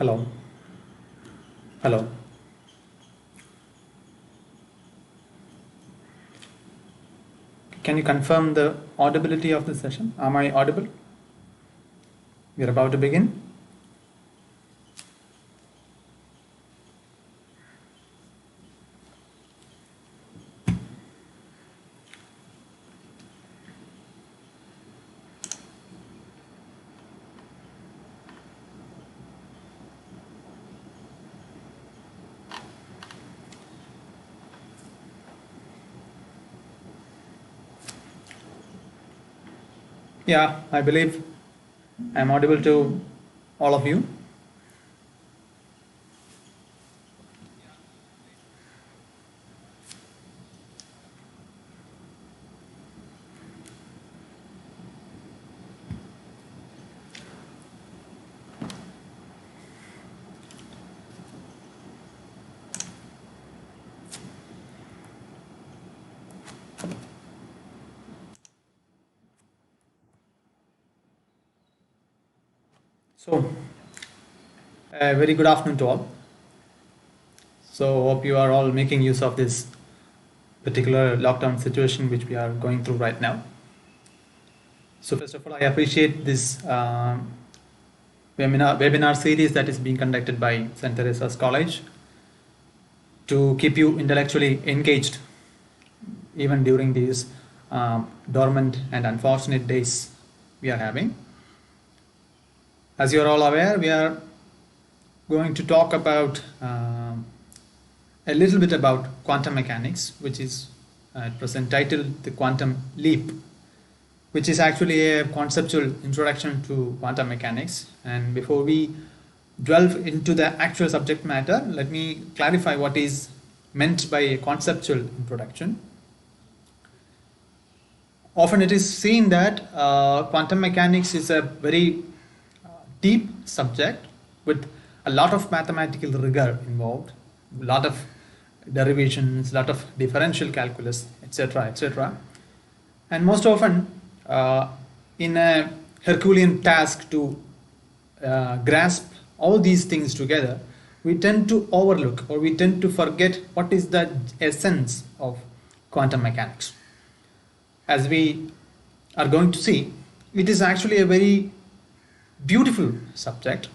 Hello. Hello. Can you confirm the audibility of the session? Am I audible? We are about to begin. Yeah, I believe I'm audible to all of you. So, a very good afternoon to all. So, hope you are all making use of this particular lockdown situation which we are going through right now. So, first of all, I appreciate this webinar series that is being conducted by St. Teresa's College to keep you intellectually engaged even during these dormant and unfortunate days we are having. As you are all aware, we are going to talk about a little bit about quantum mechanics, which is at present titled The Quantum Leap, which is actually a conceptual introduction to quantum mechanics. And before we delve into the actual subject matter, let me clarify what is meant by a conceptual introduction. Often it is seen that quantum mechanics is a very deep subject with a lot of mathematical rigor involved, a lot of derivations, a lot of differential calculus, etc., etc. And most often, in a Herculean task to grasp all these things together, we tend to overlook or we tend to forget what is the essence of quantum mechanics. As we are going to see, it is actually a very beautiful subject,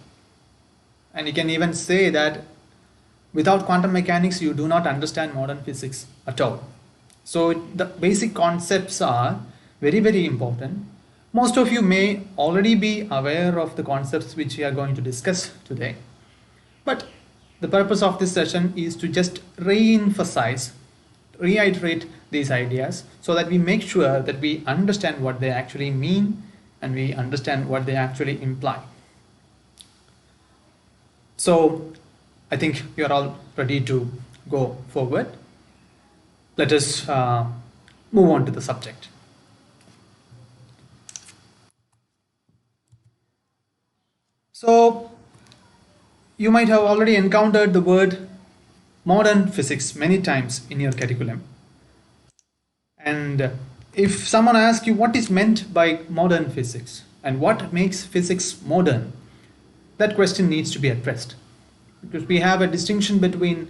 and you can even say that without quantum mechanics you do not understand modern physics at all. So the basic concepts are very, very important. Most of you may already be aware of the concepts which we are going to discuss today, but the purpose of this session is to just re-emphasize, reiterate these ideas so that we make sure that we understand what they actually mean and we understand what they actually imply. So I think you are all ready to go forward. Let us move on to the subject. So you might have already encountered the word modern physics many times in your curriculum. And if someone asks you what is meant by modern physics and what makes physics modern, that question needs to be addressed. Because we have a distinction between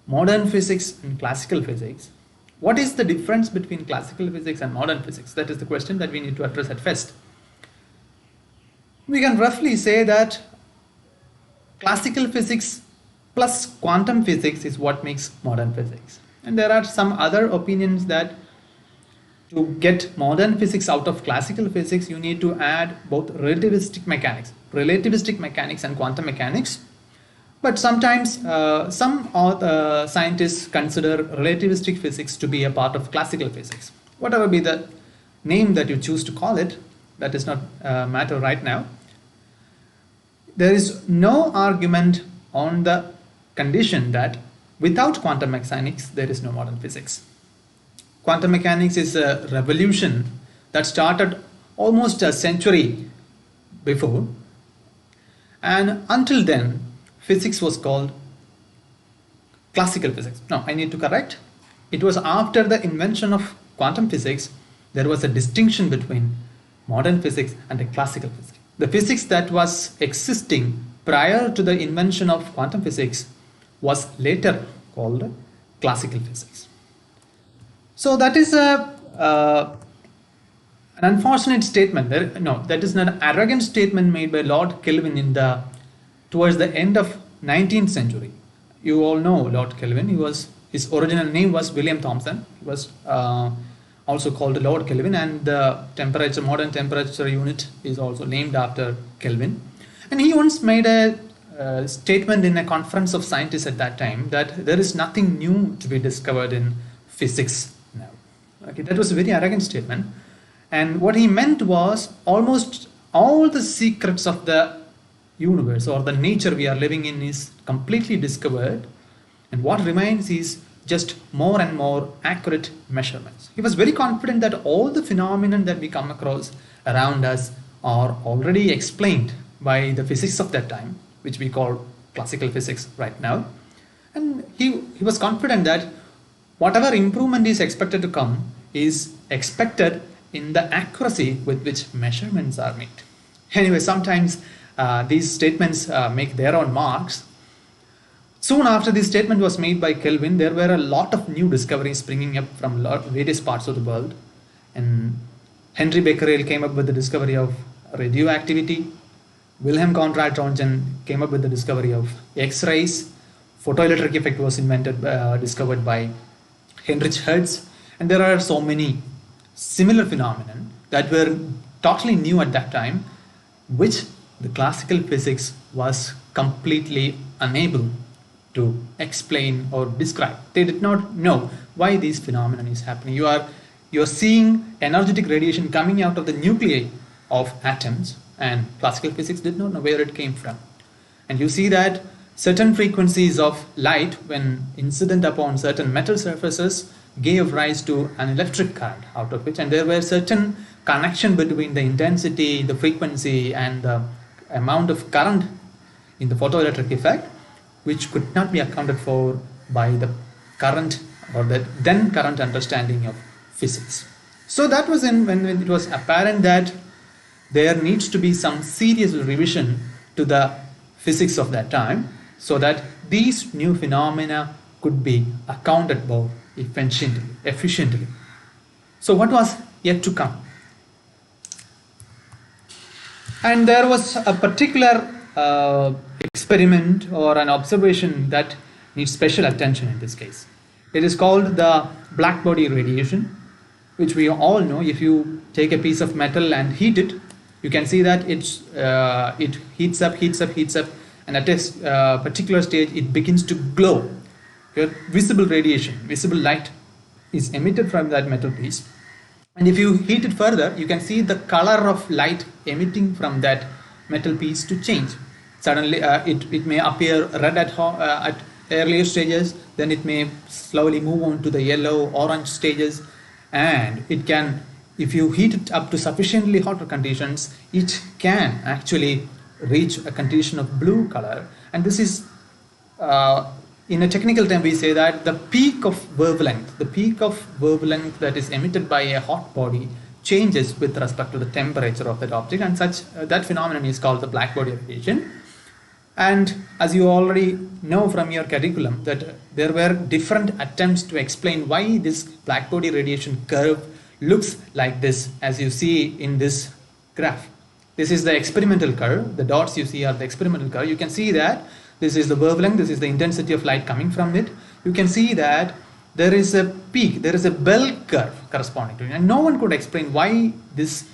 modern physics and classical physics. What is the difference between classical physics and modern physics? That is the question that we need to address at first. We can roughly say that classical physics plus quantum physics is what makes modern physics. And there are some other opinions that to get modern physics out of classical physics, you need to add both relativistic mechanics and quantum mechanics. But sometimes some scientists consider relativistic physics to be a part of classical physics. Whatever be the name that you choose to call it, that is not a matter right now. There is no argument on the condition that without quantum mechanics, there is no modern physics. Quantum mechanics is a revolution that started almost a century before, and until then, physics was called classical physics. No, I need to correct. It was after the invention of quantum physics, there was a distinction between modern physics and the classical physics. The physics that was existing prior to the invention of quantum physics was later called classical physics. So that is an unfortunate statement. That is an arrogant statement made by Lord Kelvin towards the end of 19th century. You all know Lord Kelvin. His original name was William Thomson. He was also called Lord Kelvin, and the modern temperature unit is also named after Kelvin. And he once made a statement in a conference of scientists at that time that there is nothing new to be discovered in physics now. Okay, that was a very arrogant statement. And what he meant was almost all the secrets of the universe or the nature we are living in is completely discovered, and what remains is just more and more accurate measurements. He was very confident that all the phenomena that we come across around us are already explained by the physics of that time, which we call classical physics right now. And he was confident that whatever improvement is expected to come is expected in the accuracy with which measurements are made. Anyway, sometimes these statements make their own marks. Soon after this statement was made by Kelvin, there were a lot of new discoveries springing up from various parts of the world. And Henry Becquerel came up with the discovery of radioactivity. Wilhelm Conrad Röntgen came up with the discovery of X-rays. Photoelectric effect was discovered by Heinrich Hertz. And there are so many similar phenomena that were totally new at that time, which the classical physics was completely unable to explain or describe. They did not know why these phenomena is happening. You are seeing energetic radiation coming out of the nuclei of atoms, and classical physics did not know where it came from. And you see that certain frequencies of light, when incident upon certain metal surfaces, gave rise to an electric current out of which, and there were certain connection between the intensity, the frequency, and the amount of current in the photoelectric effect, which could not be accounted for by the current or the then current understanding of physics. So that was when it was apparent that there needs to be some serious revision to the physics of that time, so that these new phenomena could be accounted for efficiently. So what was yet to come? And there was a particular experiment or an observation that needs special attention in this case. It is called the black body radiation, which we all know. If you take a piece of metal and heat it, you can see that it heats up, and at a particular stage it begins to glow. Visible radiation, visible light is emitted from that metal piece. And if you heat it further, you can see the color of light emitting from that metal piece to change. Suddenly it may appear red at earlier stages, then it may slowly move on to the yellow, orange stages, and it can, if you heat it up to sufficiently hotter conditions, it can actually reach a condition of blue color. And this is in a technical term, we say that the peak of wavelength that is emitted by a hot body changes with respect to the temperature of that object, and that phenomenon is called the black body radiation. And as you already know from your curriculum, that there were different attempts to explain why this black body radiation curve looks like this, as you see in this graph. This is the experimental curve. The dots you see are the experimental curve. You can see that this is the wavelength, this is the intensity of light coming from it. You can see that there is a peak, there is a bell curve corresponding to it. And no one could explain why this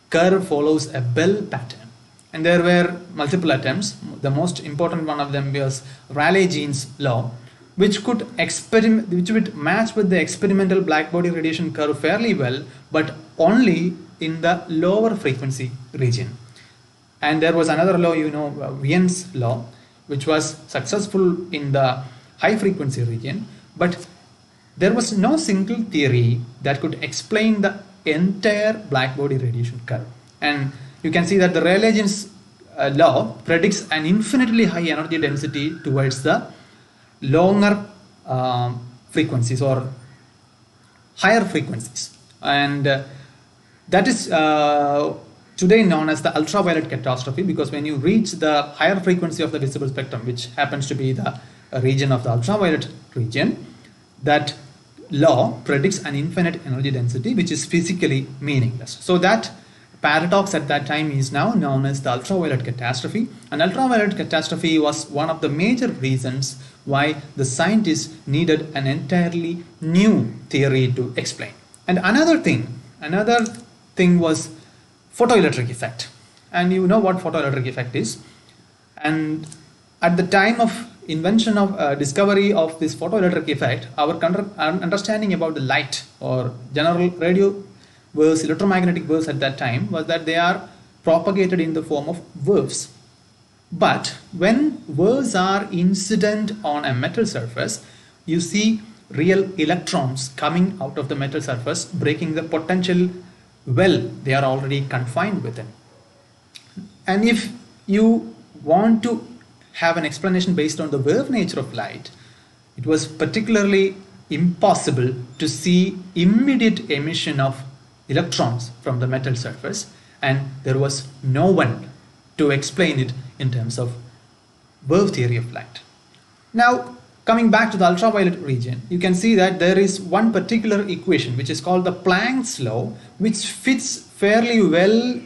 curve follows a bell pattern. And there were multiple attempts. The most important one of them was Rayleigh-Jean's law, which would match with the experimental black body radiation curve fairly well, but only in the lower frequency region. And there was another law, Wien's law, which was successful in the high frequency region, but there was no single theory that could explain the entire black body radiation curve. And you can see that the Rayleigh-Jean's law predicts an infinitely high energy density towards the longer frequencies or higher frequencies. And that is to today known as the ultraviolet catastrophe, because when you reach the higher frequency of the visible spectrum, which happens to be the region of the ultraviolet region, that law predicts an infinite energy density which is physically meaningless. So that paradox at that time is now known as the ultraviolet catastrophe. And ultraviolet catastrophe was one of the major reasons why the scientists needed an entirely new theory to explain. And another thing was photoelectric effect. And you know what photoelectric effect is. And at the time of invention of discovery of this photoelectric effect, our understanding about the light or general radio waves, electromagnetic waves at that time was that they are propagated in the form of waves. But when waves are incident on a metal surface, you see real electrons coming out of the metal surface, breaking the potential well they are already confined within. And if you want to have an explanation based on the wave nature of light, it was particularly impossible to see immediate emission of electrons from the metal surface, and there was no one to explain it in terms of wave theory of light. Now, coming back to the ultraviolet region, you can see that there is one particular equation which is called the Planck's law, which fits fairly well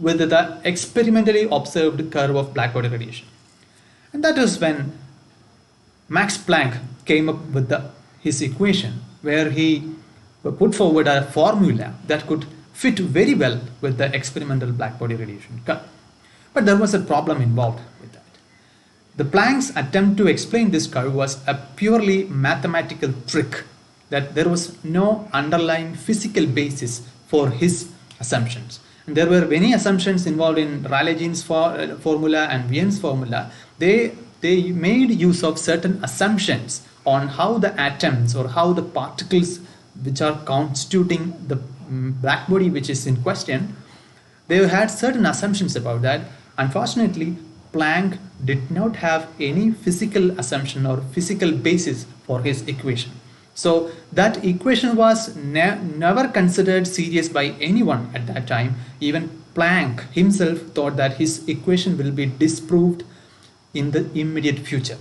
with the experimentally observed curve of black body radiation. And that is when Max Planck came up with his equation, where he put forward a formula that could fit very well with the experimental black body radiation curve. But there was a problem involved with that. The Planck's attempt to explain this curve was a purely mathematical trick, that there was no underlying physical basis for his assumptions. And there were many assumptions involved in Rayleigh-Jean's formula and Wien's formula. They made use of certain assumptions on how the atoms or how the particles which are constituting the black body which is in question, they had certain assumptions about that. Unfortunately, Planck did not have any physical assumption or physical basis for his equation. So that equation was never considered serious by anyone at that time. Even Planck himself thought that his equation will be disproved in the immediate future.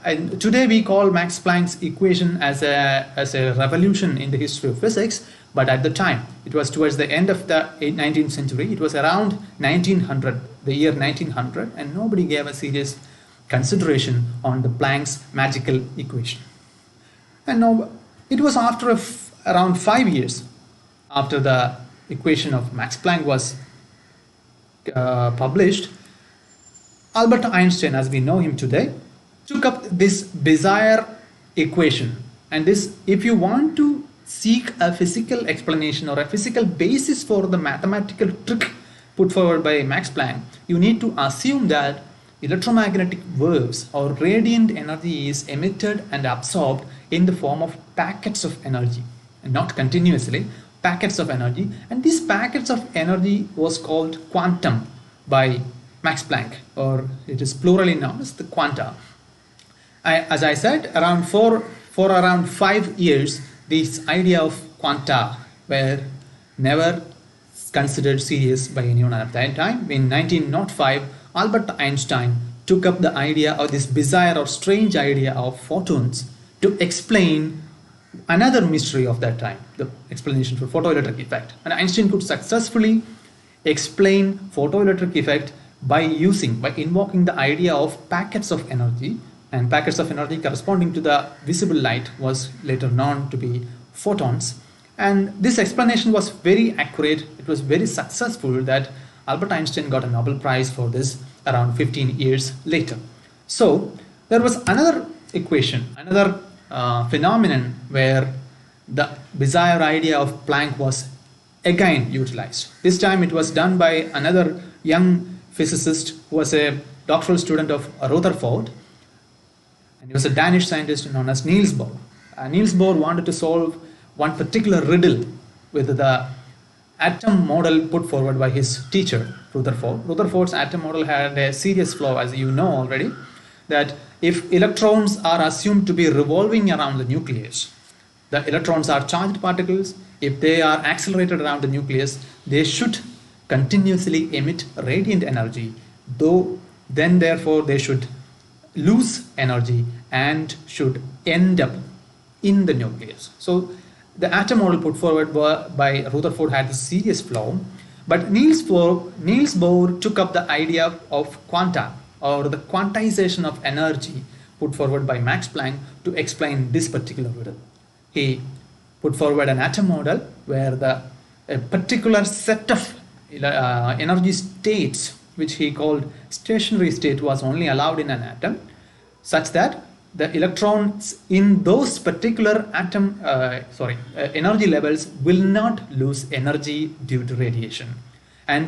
And today we call Max Planck's equation as a revolution in the history of physics, but at the time, it was towards the end of the 19th century, it was around 1900, the year 1900, and nobody gave a serious consideration on the Planck's magical equation. And now, it was after around 5 years after the equation of Max Planck was published, Albert Einstein, as we know him today, took up this bizarre equation. And this, if you want to seek a physical explanation or a physical basis for the mathematical trick put forward by Max Planck, you need to assume that electromagnetic waves or radiant energy is emitted and absorbed in the form of packets of energy, and not continuously, packets of energy. And these packets of energy was called quantum by Max Planck, or it is plurally known as the quanta. As I said, for around 5 years, this idea of quanta were never considered serious by anyone at that time. In 1905, Albert Einstein took up the idea of this bizarre or strange idea of photons to explain another mystery of that time, the explanation for photoelectric effect. And Einstein could successfully explain photoelectric effect by invoking the idea of packets of energy, and packets of energy corresponding to the visible light was later known to be photons. And this explanation was very accurate. It was very successful that Albert Einstein got a Nobel Prize for this around 15 years later. So there was another equation, another phenomenon where the bizarre idea of Planck was again utilized. This time it was done by another young physicist who was a doctoral student of Rutherford, and he was a Danish scientist known as Niels Bohr. Niels Bohr wanted to solve one particular riddle with the atom model put forward by his teacher, Rutherford. Rutherford's atom model had a serious flaw, as you know already, that if electrons are assumed to be revolving around the nucleus, the electrons are charged particles. If they are accelerated around the nucleus, they should continuously emit radiant energy, though then therefore they should lose energy and should end up in the nucleus. So the atom model put forward by Rutherford had a serious flaw, but Niels Bohr took up the idea of quanta, or the quantization of energy, put forward by Max Planck to explain this particular riddle. He put forward an atom model where a particular set of energy states, which he called stationary state, was only allowed in an atom, such that the electrons in those particular energy levels will not lose energy due to radiation, and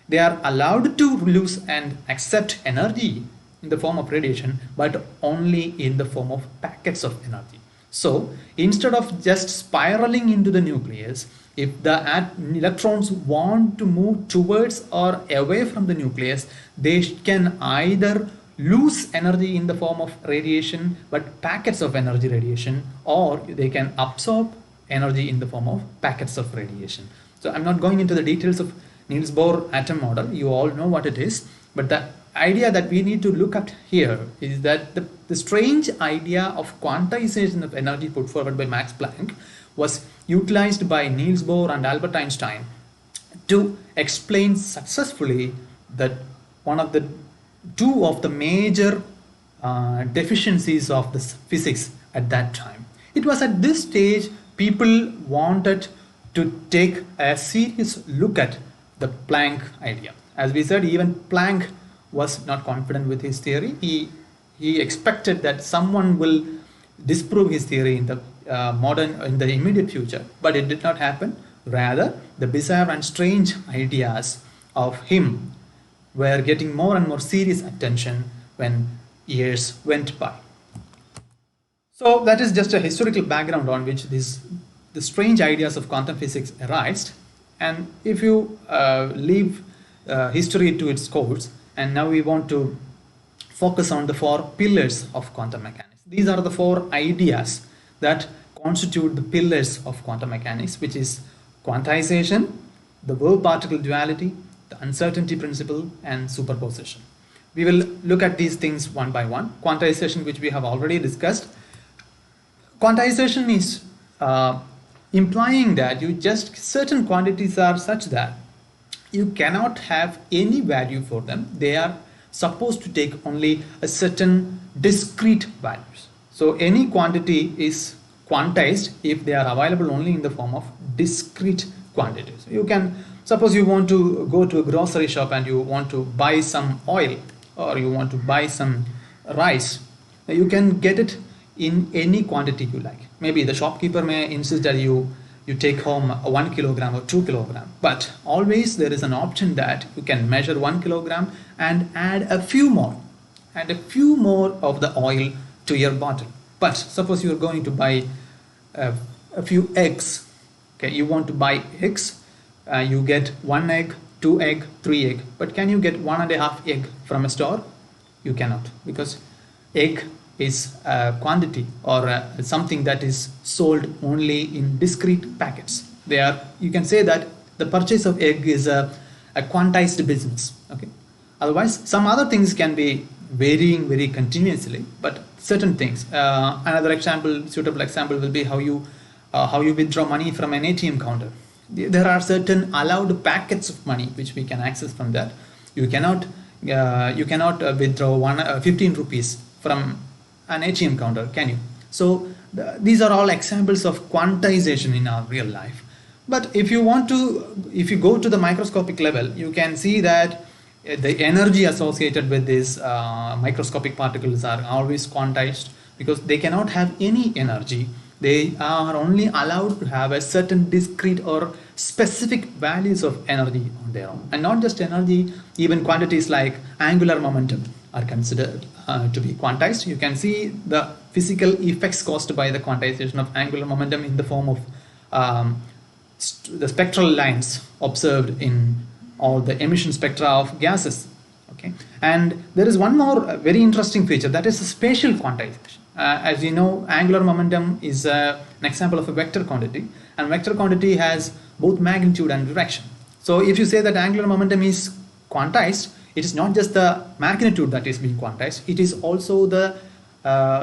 they are allowed to lose and accept energy in the form of radiation, but only in the form of packets of energy. So instead of just spiraling into the nucleus, if the electrons want to move towards or away from the nucleus, they can either lose energy in the form of radiation, but packets of energy radiation, or they can absorb energy in the form of packets of radiation. So I'm not going into the details of Niels Bohr atom model. You all know what it is, but the idea that we need to look at here is that the strange idea of quantization of energy put forward by Max Planck was utilized by Niels Bohr and Albert Einstein to explain successfully that two of the major deficiencies of the physics at that time. It was at this stage people wanted to take a serious look at the Planck idea. As we said, even Planck was not confident with his theory. He expected that someone will disprove his theory in the immediate future, but it did not happen. Rather, the bizarre and strange ideas of him were getting more and more serious attention when years went by. So that is just a historical background on which the strange ideas of quantum physics arised. And if you leave history to its course, and now we want to focus on the 4 pillars of quantum mechanics. These are the 4 ideas that constitute the pillars of quantum mechanics, which is quantization, the wave-particle duality, the uncertainty principle, and superposition. We will look at these things one by one. Quantization, which we have already discussed. Quantization is implying that certain quantities are such that you cannot have any value for them. They are supposed to take only a certain discrete values. So any quantity is quantized if they are available only in the form of discrete quantities. You can suppose you want to go to a grocery shop and you want to buy some oil, or you want to buy some rice. You can get it in any quantity you like. Maybe the shopkeeper may insist that you take home 1 kilogram or 2 kilogram, but always there is an option that you can measure 1 kilogram and add a few more of the oil to your bottle. But suppose you are going to buy a few eggs. Okay, you want to buy eggs, you get 1 egg, 2 egg, 3 egg, but can you get 1.5 egg from a store? You cannot, because egg is a quantity, or something that is sold only in discrete packets. You can say that the purchase of egg is a quantized business. Okay. Otherwise, some other things can be varying very continuously, but certain things. Another suitable example will be how you withdraw money from an ATM counter. There are certain allowed packets of money which we can access from that. You cannot withdraw 15 rupees from an ATM counter, can you? So these are all examples of quantization in our real life. But if you go to the microscopic level, you can see that the energy associated with these microscopic particles are always quantized, because they cannot have any energy. They are only allowed to have a certain discrete or specific values of energy on their own. And not just energy, even quantities like angular momentum are considered to be quantized. You can see the physical effects caused by the quantization of angular momentum in the form of the spectral lines observed in all the emission spectra of gases. Okay, and there is one more very interesting feature, that is spatial quantization. As you know, angular momentum is an example of a vector quantity, and vector quantity has both magnitude and direction. So if you say that angular momentum is quantized, it is not just the magnitude that is being quantized, it is also the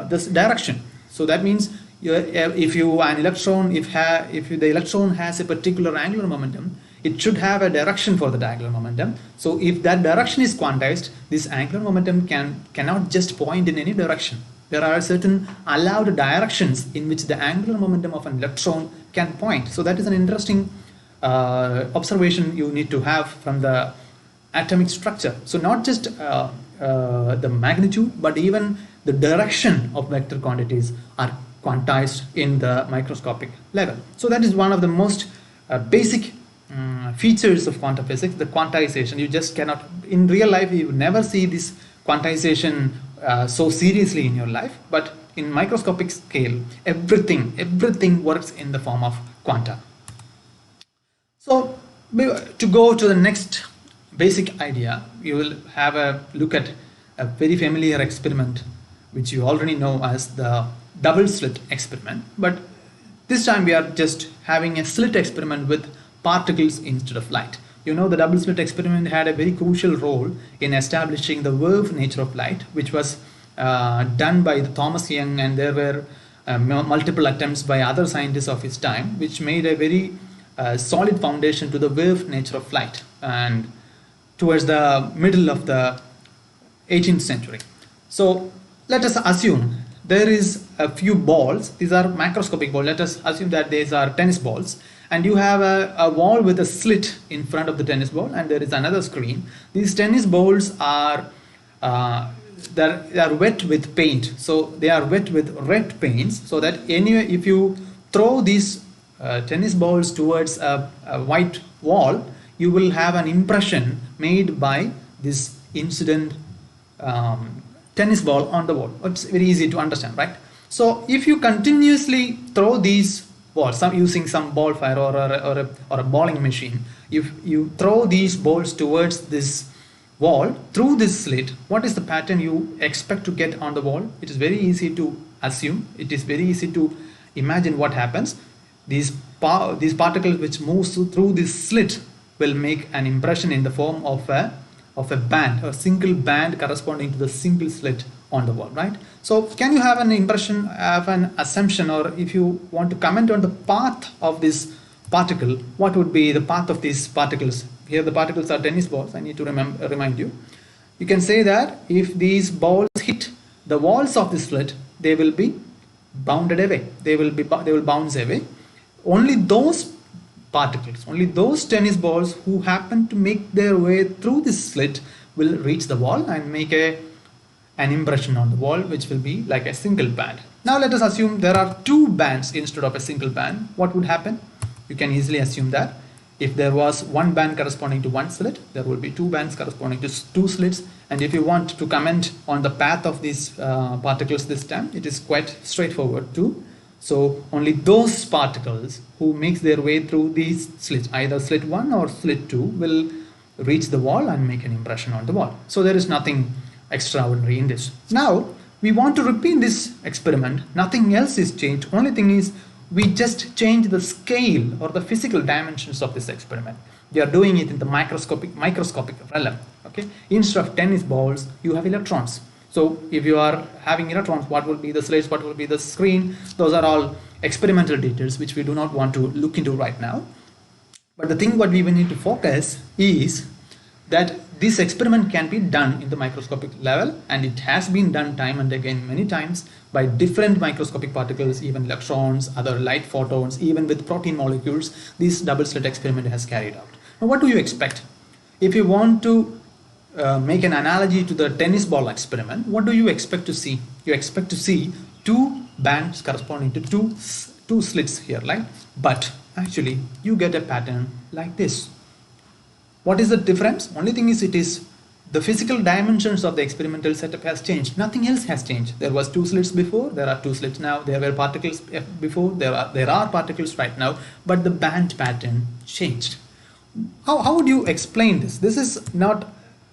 this direction. So that means if the electron has a particular angular momentum, it should have a direction for the angular momentum. So if that direction is quantized, this angular momentum cannot just point in any direction. There are certain allowed directions in which the angular momentum of an electron can point. So that is an interesting observation you need to have from the atomic structure. So not just the magnitude, but even the direction of vector quantities are quantized in the microscopic level. So that is one of the most basic features of quantum physics, the quantization. You just cannot, in real life, you never see this quantization so seriously in your life, but in microscopic scale, everything works in the form of quanta. So to go to the next basic idea, you will have a look at a very familiar experiment which you already know as the double slit experiment, but this time we are just having a slit experiment with particles instead of light. You know, the double slit experiment had a very crucial role in establishing the wave nature of light, which was done by Thomas Young, and there were multiple attempts by other scientists of his time, which made a very solid foundation to the wave nature of light, and towards the middle of the 18th century. So let us assume there is a few balls. These are macroscopic balls. Let us assume that these are tennis balls, and you have a wall with a slit in front of the tennis ball, and there is another screen. These tennis balls are they are wet with paint, so they are wet with red paints, so that anyway, if you throw these tennis balls towards a white wall, you will have an impression made by this incident tennis ball on the wall. It's very easy to understand, right? So if you continuously throw these balls, using some ball fire or a bowling machine, if you throw these balls towards this wall through this slit, what is the pattern you expect to get on the wall? It is very easy to assume. It is very easy to imagine what happens. These particles which moves through this slit will make an impression in the form of a band, a single band corresponding to the single slit on the wall, right? So can you have an impression, have an assumption, or if you want to comment on the path of this particle, what would be the path of these particles? Here the particles are tennis balls. I need to remind you. You can say that if these balls hit the walls of the slit, they will be bounded away. They will bounce away. Only those particles, only those tennis balls who happen to make their way through this slit will reach the wall and make an impression on the wall, which will be like a single band. Now let us assume there are two bands instead of a single band. What would happen? You can easily assume that if there was one band corresponding to one slit, there will be two bands corresponding to two slits. And if you want to comment on the path of these particles this time, it is quite straightforward too. So only those particles who makes their way through these slits, either slit 1 or slit 2, will reach the wall and make an impression on the wall. So there is nothing extraordinary in this. Now we want to repeat this experiment. Nothing else is changed. Only thing is we just change the scale or the physical dimensions of this experiment. We are doing it in the microscopic realm. Okay, instead of tennis balls, you have electrons. So if you are having electrons, what will be the slits, what will be the screen? Those are all experimental details which we do not want to look into right now. But the thing what we need to focus is that this experiment can be done in the microscopic level, and it has been done time and again many times by different microscopic particles, even electrons, other light photons, even with protein molecules. This double slit experiment has carried out. Now what do you expect? If you want to make an analogy to the tennis ball experiment, what do you expect to see? You expect to see two bands corresponding to two slits here, right? But actually you get a pattern like this. What is the difference? Only thing is, it is the physical dimensions of the experimental setup has changed. Nothing else has changed. There was two slits before, there are two slits now. There were particles before, there are particles right now, but the band pattern changed. How would you explain this? This is not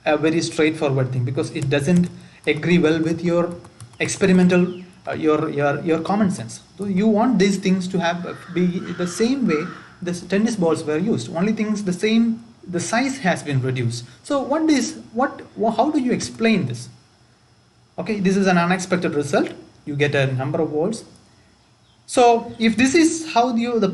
a very straightforward thing, because it doesn't agree well with your experimental your common sense. So you want these things to be the same way the tennis balls were used. Only things, the same the size has been reduced. So how do you explain this? Okay, this is an unexpected result. You get a number of volts. So if this is how the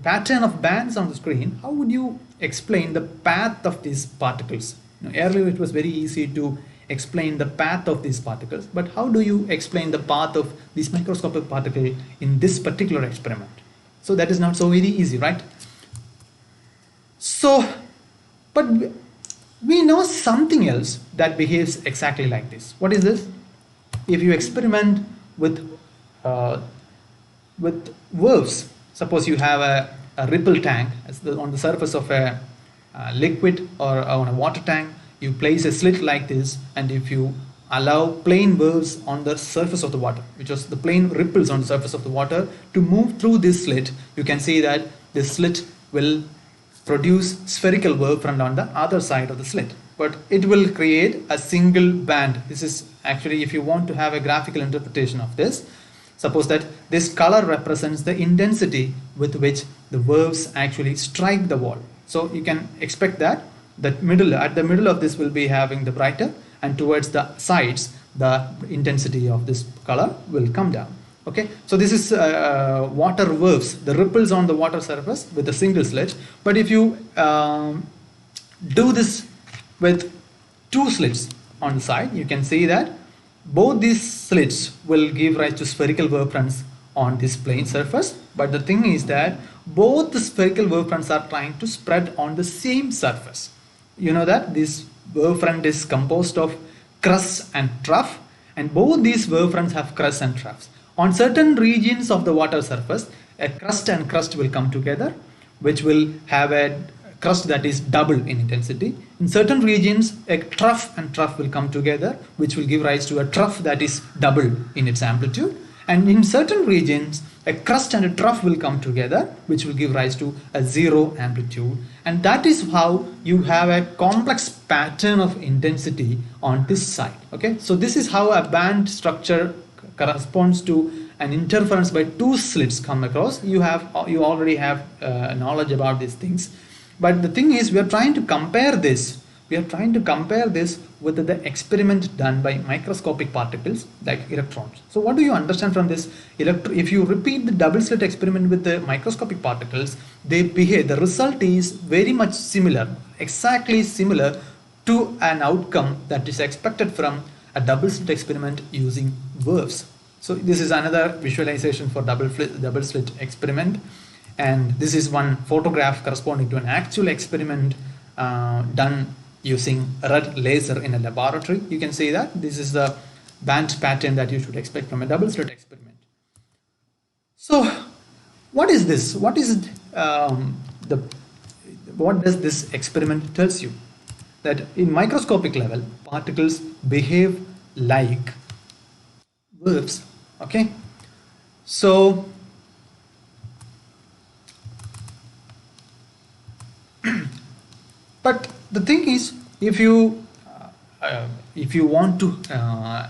pattern of bands on the screen, how would you explain the path of these particles? Earlier it was very easy to explain the path of these particles, but how do you explain the path of this microscopic particle in this particular experiment? So that is not so very easy, right? So, but we know something else that behaves exactly like this. What is this? If you experiment with waves, suppose you have a ripple tank on the surface of a liquid or on a water tank, you place a slit like this, and if you allow plain waves on the surface of the water, which is the plain ripples on the surface of the water, to move through this slit, you can see that this slit will produce spherical wavefront on the other side of the slit, but it will create a single band. This is actually, if you want to have a graphical interpretation of this, suppose that this color represents the intensity with which the waves actually strike the wall. So you can expect that at the middle of this will be having the brighter, and towards the sides the intensity of this color will come down. Okay, so this is water waves, the ripples on the water surface with a single slit. But if you do this with two slits on the side, you can see that both these slits will give rise to spherical wavefronts on this plane surface. But the thing is that both the spherical wavefronts are trying to spread on the same surface. You know that this wavefront is composed of crust and trough, and both these wavefronts have crust and troughs. On certain regions of the water surface, a crust and crust will come together, which will have a crust that is double in intensity. In certain regions, a trough and trough will come together, which will give rise to a trough that is double in its amplitude. And in certain regions, a crust and a trough will come together, which will give rise to a zero amplitude. And that is how you have a complex pattern of intensity on this side. Okay, so this is how a band structure corresponds to an interference by two slits come across. You already have knowledge about these things. But the thing is, we are trying to compare this. We are trying to compare this with the experiment done by microscopic particles like electrons. So what do you understand from this? If you repeat the double slit experiment with the microscopic particles, they behave. The result is very much similar, exactly similar to an outcome that is expected from a double slit experiment using waves. So this is another visualization for double slit experiment. And this is one photograph corresponding to an actual experiment done using red laser in a laboratory. You can see that this is the band pattern that you should expect from a double slit experiment. So what is this? What is what does this experiment tells you? That in microscopic level, particles behave like waves. Okay, so but the thing is, if you want to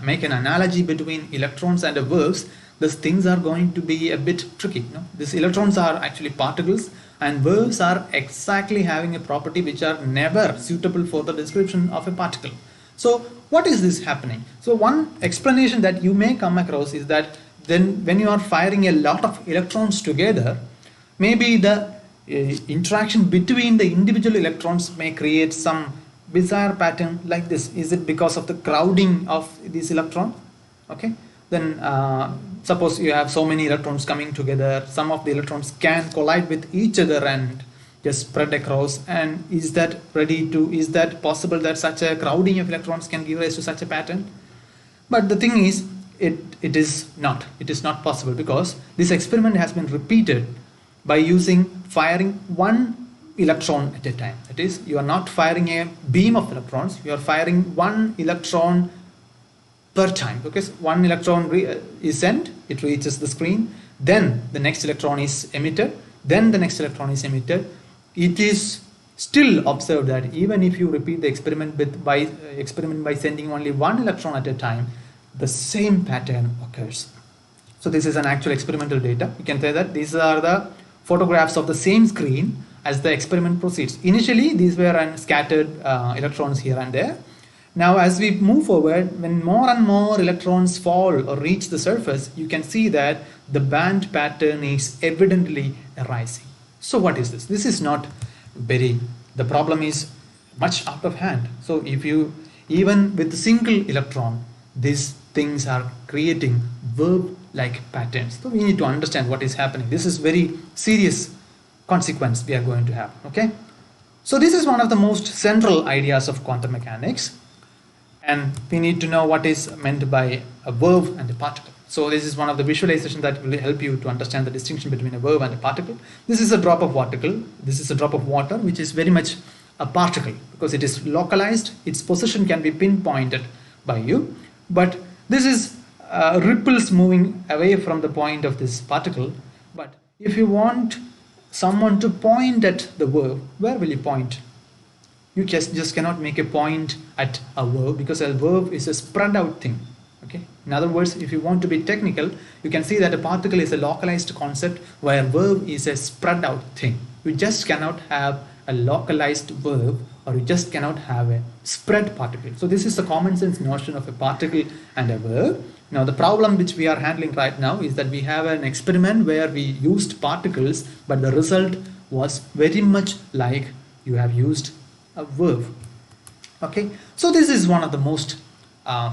make an analogy between electrons and waves, these things are going to be a bit tricky. No? These electrons are actually particles, and waves are exactly having a property which are never suitable for the description of a particle. So what is this happening? So one explanation that you may come across is that then when you are firing a lot of electrons together, maybe the interaction between the individual electrons may create some bizarre pattern like this. Is it because of the crowding of these electrons? Okay, then suppose you have so many electrons coming together, some of the electrons can collide with each other and just spread across. And is that possible that such a crowding of electrons can give rise to such a pattern? But the thing is, it is not possible, because this experiment has been repeated by firing one electron at a time. That is, you are not firing a beam of electrons, you are firing one electron per time, because one electron is sent, it reaches the screen, then the next electron is emitted, then the next electron is emitted. It is still observed that even if you repeat the experiment by sending only one electron at a time, the same pattern occurs. So this is an actual experimental data. You can say that these are the photographs of the same screen, as the experiment proceeds. Initially, these were scattered electrons here and there. Now, as we move forward, when more and more electrons fall or reach the surface, you can see that the band pattern is evidently arising. So what is this? This is not the problem is much out of hand. So if you, even with a single electron, these things are creating verb-like patterns. So we need to understand what is happening. This is very serious consequence we are going to have, okay? So this is one of the most central ideas of quantum mechanics. And we need to know what is meant by a verb and a particle. So this is one of the visualizations that will help you to understand the distinction between a verb and a particle. This is a drop of particle. This is a drop of water, which is very much a particle because it is localized. Its position can be pinpointed by you. But this is ripples moving away from the point of this particle. But if you want someone to point at the verb, where will you point? You just cannot make a point at a verb because a verb is a spread out thing. Okay. In other words, if you want to be technical, you can see that a particle is a localized concept where verb is a spread out thing. You just cannot have a localized verb, or you just cannot have a spread particle. So this is the common sense notion of a particle and a verb. Now the problem which we are handling right now is that we have an experiment where we used particles, but the result was very much like you have used a verb. Okay, so this is one of the most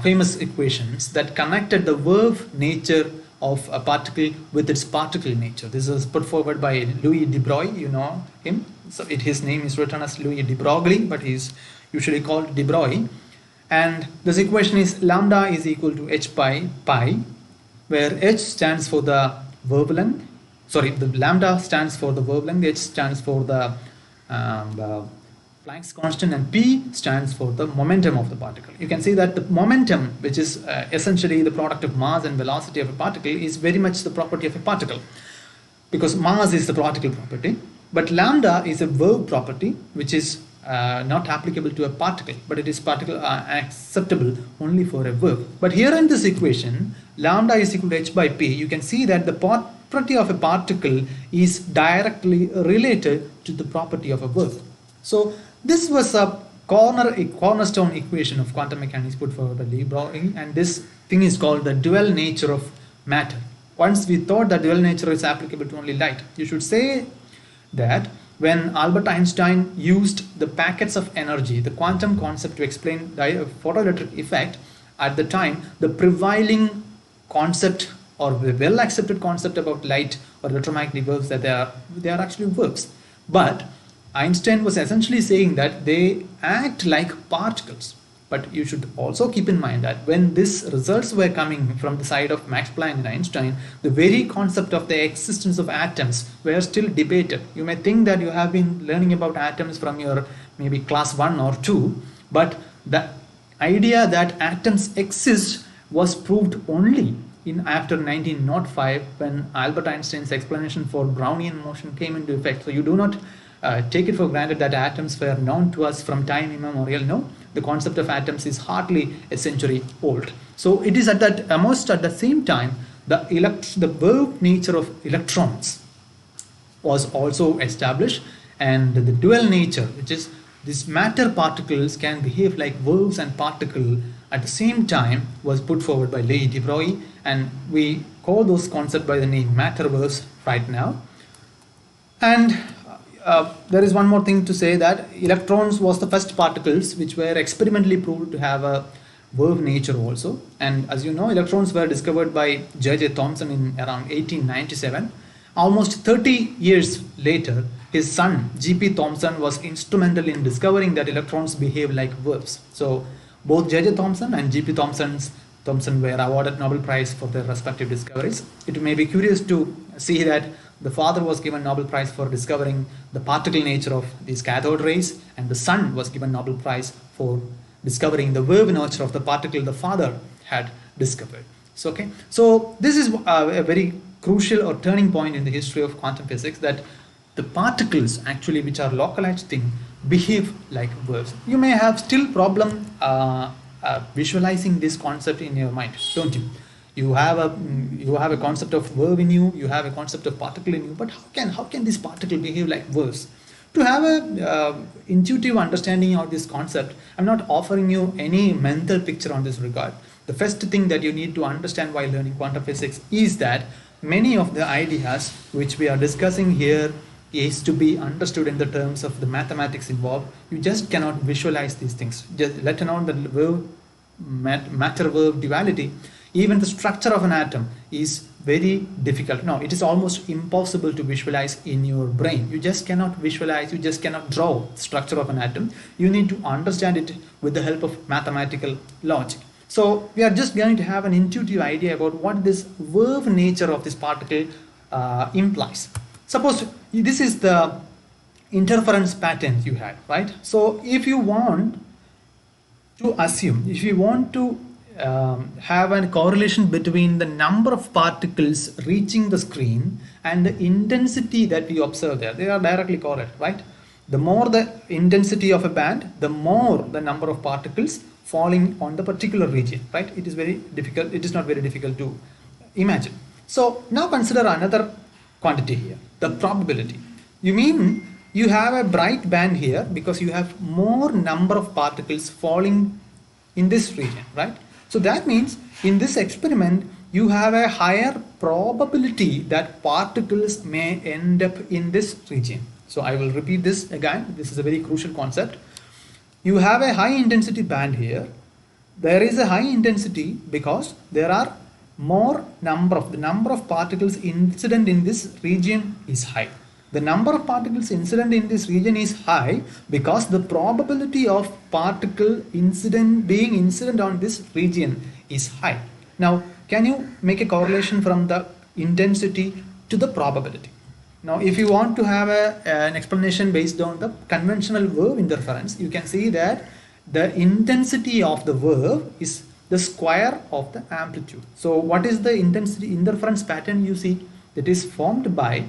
famous equations that connected the verb nature of a particle with its particle nature. This is put forward by Louis de Broglie, you know him. So his name is written as Louis de Broglie, but he is usually called de Broglie. And this equation is lambda is equal to h by pi, where h stands for the verb length. Sorry, the lambda stands for the verb length, h stands for the Planck's constant, and p stands for the momentum of the particle. You can see that the momentum, which is essentially the product of mass and velocity of a particle, is very much the property of a particle because mass is the particle property, but lambda is a verb property which is not applicable to a particle, but it is particle acceptable only for a verb. But here in this equation, lambda is equal to h by p, you can see that the property of a particle is directly related to the property of a verb. So this was a cornerstone equation of quantum mechanics put forward by de Broglie, and this thing is called the dual nature of matter. Once we thought that dual nature is applicable to only light, you should say that when Albert Einstein used the packets of energy, the quantum concept to explain the photoelectric effect, at the time the prevailing concept or the well accepted concept about light or electromagnetic waves that they are actually verbs. But Einstein was essentially saying that they act like particles. But you should also keep in mind that when these results were coming from the side of Max Planck and Einstein, the very concept of the existence of atoms were still debated. You may think that you have been learning about atoms from your maybe class 1 or 2, but the idea that atoms exist was proved only in after 1905 when Albert Einstein's explanation for Brownian motion came into effect. So you do not take it for granted that atoms were known to us from time immemorial. No, the concept of atoms is hardly a century old. So it is at that almost at the same time the verb nature of electrons was also established, and the dual nature, which is these matter particles can behave like verbs and particle at the same time, was put forward by Louis de Broglie, and we call those concepts by the name matter verbs right now. And there is one more thing to say, that electrons was the first particles which were experimentally proved to have a verb nature also. And as you know, electrons were discovered by J.J. Thomson in around 1897. Almost 30 years later, his son G.P. Thomson was instrumental in discovering that electrons behave like verbs. So both J.J. Thomson and G.P. Thomson were awarded Nobel Prize for their respective discoveries. It may be curious to see that the father was given Nobel Prize for discovering the particle nature of these cathode rays, and the son was given Nobel Prize for discovering the verb nature of the particle the father had discovered. So, okay, so this is a very crucial or turning point in the history of quantum physics, that the particles actually, which are localized thing, behave like verbs. You may have still problem visualizing this concept in your mind, don't you? You have a concept of verb in you, you have a concept of particle in you, but how can this particle behave like verbs? To have a intuitive understanding of this concept, I'm not offering you any mental picture on this regard. The first thing that you need to understand while learning quantum physics is that many of the ideas which we are discussing here is to be understood in the terms of the mathematics involved. You just cannot visualize these things, just let alone the verb, matter verb duality. Even the structure of an atom is very difficult. No, it is almost impossible to visualize in your brain. You just cannot visualize, you just cannot draw the structure of an atom. You need to understand it with the help of mathematical logic. So we are just going to have an intuitive idea about what this verb nature of this particle implies. Suppose this is the interference pattern you had, right? So if you want to assume, if you want to have a correlation between the number of particles reaching the screen and the intensity that we observe there, they are directly correlated, right? The more the intensity of a band, the more the number of particles falling on the particular region, right? It is very difficult, it is not very difficult to imagine. So now consider another quantity here, the probability. You mean you have a bright band here because you have more number of particles falling in this region, right? So that means in this experiment you have a higher probability that particles may end up in this region. So I will repeat this again. This is a very crucial concept. You have a high intensity band here. There is a high intensity because there are more number of particles incident in this region is high. The number of particles incident in this region is high because the probability of particle being incident on this region is high. Now, can you make a correlation from the intensity to the probability? Now, if you want to have an explanation based on the conventional verb interference, you can see that the intensity of the verb is the square of the amplitude. So, what is the intensity interference pattern you see? That is formed by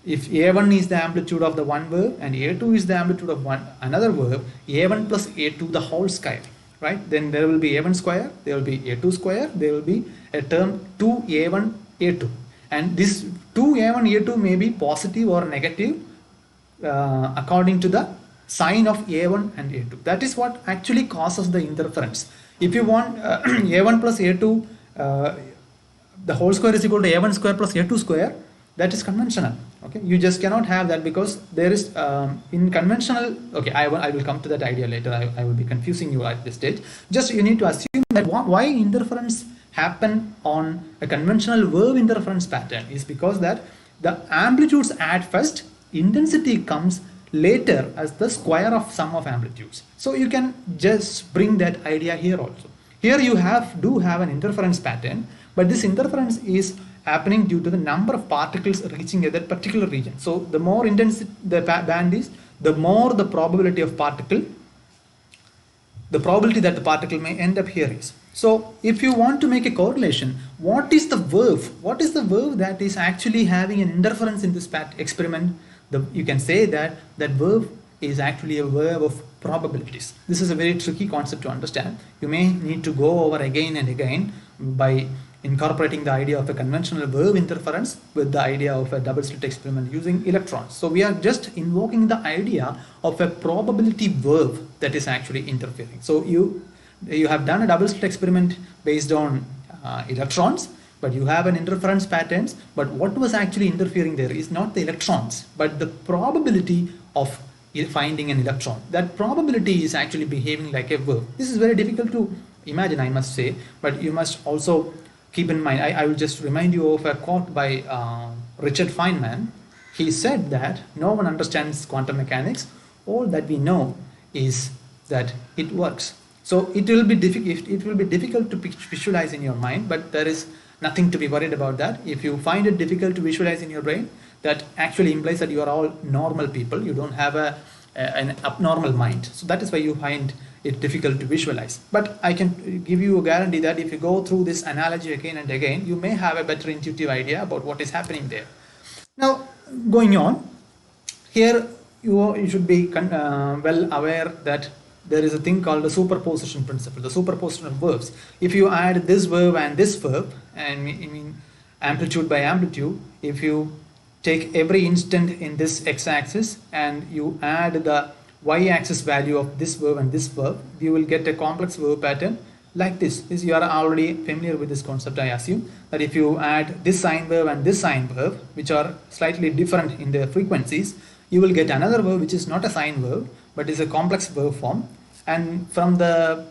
if A1 is the amplitude of the one verb and A2 is the amplitude of another verb, A1 plus A2 the whole square, right? Then there will be A1 square, there will be A2 square, there will be a term 2A1 A2, and this 2A1 A2 may be positive or negative according to the sign of A1 and A2. That is what actually causes the interference. If you want A1 plus A2 the whole square is equal to A1 square plus A2 square, that is conventional. Okay, you just cannot have that because there is in conventional. Okay, I will come to that idea later. I will be confusing you at this stage. Just you need to assume that why interference happen on a conventional verb interference pattern is because that the amplitudes add first, intensity comes later as the square of sum of amplitudes. So you can just bring that idea here also. Here you do have an interference pattern, but this interference is happening due to the number of particles reaching at that particular region. So the more intense the band is, the more the probability of the probability that the particle may end up here is. So if you want to make a correlation, what is the verb that is actually having an interference in this experiment? You can say that verb is actually a verb of probabilities. This is a very tricky concept to understand. You may need to go over again and again by incorporating the idea of a conventional verb interference with the idea of a double slit experiment using electrons. So we are just invoking the idea of a probability verb that is actually interfering. So you have done a double slit experiment based on electrons, but you have an interference patterns, but what was actually interfering there is not the electrons, but the probability of finding an electron. That probability is actually behaving like a verb. This is very difficult to imagine, I must say, but you must also keep in mind, I will just remind you of a quote by Richard Feynman. He said that no one understands quantum mechanics. All that we know is that it works. So it will be difficult to visualize in your mind, but there is nothing to be worried about that. If you find it difficult to visualize in your brain, that actually implies that you are all normal people. You don't have an abnormal mind. So that is why you find it difficult to visualize. But I can give you a guarantee that if you go through this analogy again and again, you may have a better intuitive idea about what is happening there. Now, going on, here you should be well aware that there is a thing called the superposition principle, the superposition of verbs. If you add this verb and this verb, and I mean amplitude by amplitude, if you take every instant in this x-axis and you add the y-axis value of this verb and this verb, you will get a complex verb pattern like this. You are already familiar with this concept, I assume, that if you add this sine verb and this sine verb, which are slightly different in their frequencies, you will get another verb which is not a sine verb but is a complex verb form. And from the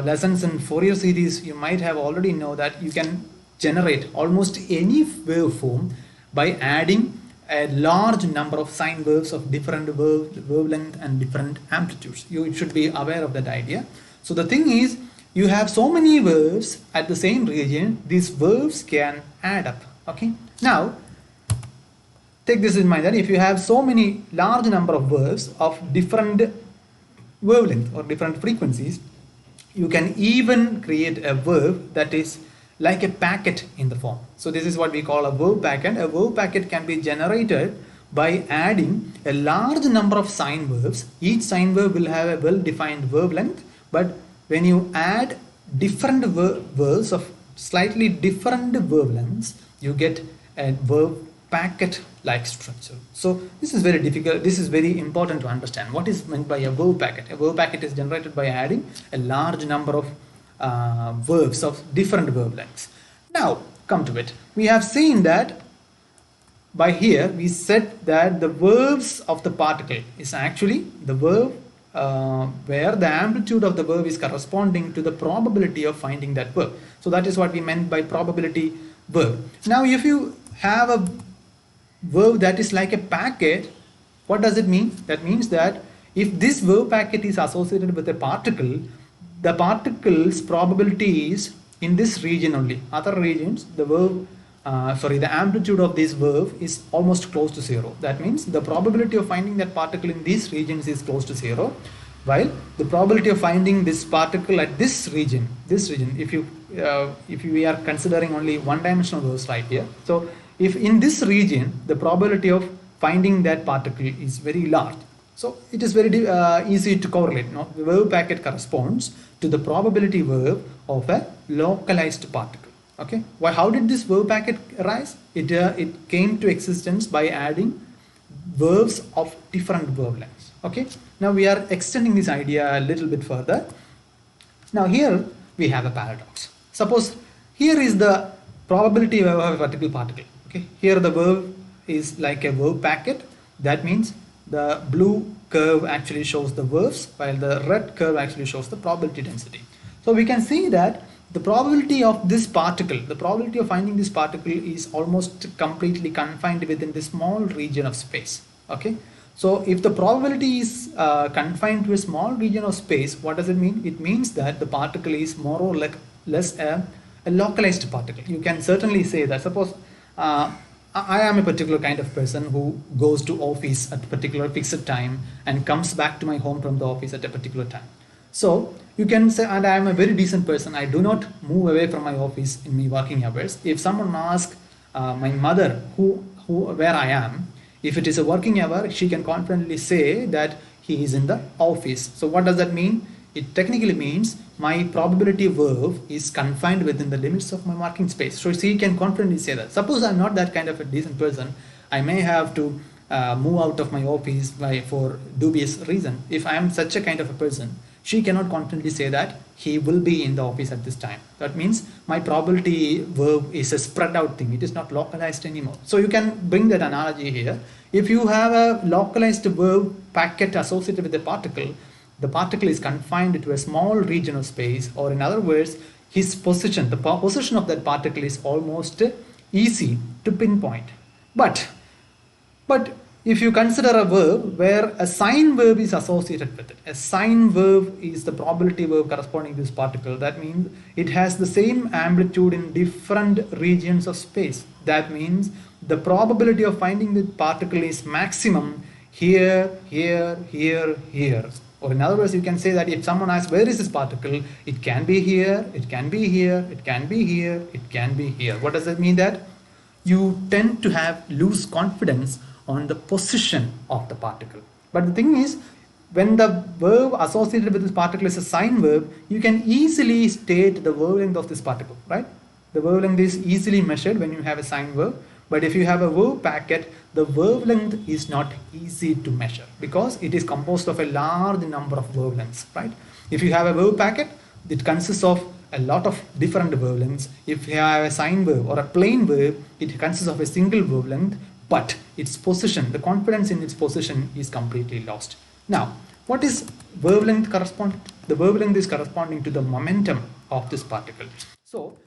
lessons in Fourier series, you might have already know that you can generate almost any verb form by adding a large number of sine verbs of different verb length and different amplitudes. You should be aware of that idea. So the thing is, you have so many verbs at the same region, these verbs can add up. Okay. Now, take this in mind that if you have so many large number of verbs of different verb length or different frequencies, you can even create a verb that is like a packet in the form. So this is what we call a verb packet. A verb packet can be generated by adding a large number of sine verbs. Each sine verb will have a well-defined verb length, but when you add different verbs of slightly different verb lengths, you get a verb packet like structure. So this is very difficult. This is very important to understand. What is meant by a verb packet? A verb packet is generated by adding a large number of verbs of different verb lengths. Now come to it. We have seen that by here we said that the verbs of the particle is actually the verb where the amplitude of the verb is corresponding to the probability of finding that verb. So that is what we meant by probability verb. Now if you have a verb that is like a packet, what does it mean? That means that if this verb packet is associated with a particle, the particle's probability is in this region only. Other regions, the verb, the amplitude of this verb is almost close to zero. That means the probability of finding that particle in these regions is close to zero, while the probability of finding this particle at this region, if we are considering only one-dimensional verbs right here. So if in this region the probability of finding that particle is very large, so it is very easy to correlate. No? The verb packet corresponds to the probability verb of a localized particle. Okay. Well, how did this verb packet arise? It came to existence by adding verbs of different verb lengths. Okay. Now we are extending this idea a little bit further. Now here we have a paradox. Suppose here is the probability of a particular particle. Okay. Here the verb is like a verb packet. That means the blue curve actually shows the verbs, while the red curve actually shows the probability density. So we can see that the probability of this particle, the probability of finding this particle is almost completely confined within this small region of space. Okay. So if the probability is confined to a small region of space, what does it mean? It means that the particle is more or less a localized particle. You can certainly say that. Suppose I am a particular kind of person who goes to office at a particular fixed time and comes back to my home from the office at a particular time. So you can say, and I am a very decent person, I do not move away from my office in my working hours. If someone asks my mother where I am, if it is a working hour, she can confidently say that he is in the office. So what does that mean? It technically means my probability verb is confined within the limits of my working space. So she can confidently say that. Suppose I'm not that kind of a decent person, I may have to move out of my office for dubious reason. If I am such a kind of a person, she cannot confidently say that he will be in the office at this time. That means my probability verb is a spread out thing. It is not localized anymore. So you can bring that analogy here. If you have a localized verb packet associated with a particle, the particle is confined to a small region of space, or in other words, his position, the position of that particle is almost easy to pinpoint. But if you consider a verb where a sine verb is associated with it, a sine verb is the probability verb corresponding to this particle. That means it has the same amplitude in different regions of space. That means the probability of finding the particle is maximum here, here, here, here. Or in other words, you can say that if someone asks where is this particle, it can be here, it can be here, it can be here, it can be here. What does that mean? That you tend to have loose confidence on the position of the particle. But the thing is, when the verb associated with this particle is a sine verb, you can easily state the verb length of this particle, right? The verb length is easily measured when you have a sine verb. But if you have a verb packet, the wavelength is not easy to measure because it is composed of a large number of wavelengths, right? If you have a wave packet, it consists of a lot of different wavelengths. If you have a sine wave or a plane wave, it consists of a single wavelength, but its position, the confidence in its position is completely lost. Now, what is wavelength correspond? The wavelength is corresponding to the momentum of this particle. So,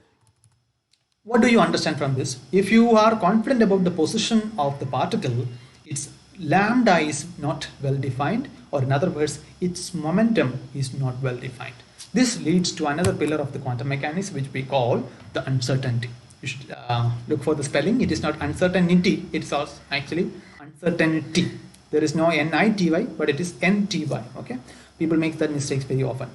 what do you understand from this? If you are confident about the position of the particle, its lambda is not well defined, or in other words, its momentum is not well defined. This leads to another pillar of the quantum mechanics, which we call the uncertainty. You should look for the spelling. It is not uncertainty, it's also actually uncertainty. There is no nity, but it is nty. Okay, people make that mistakes very often.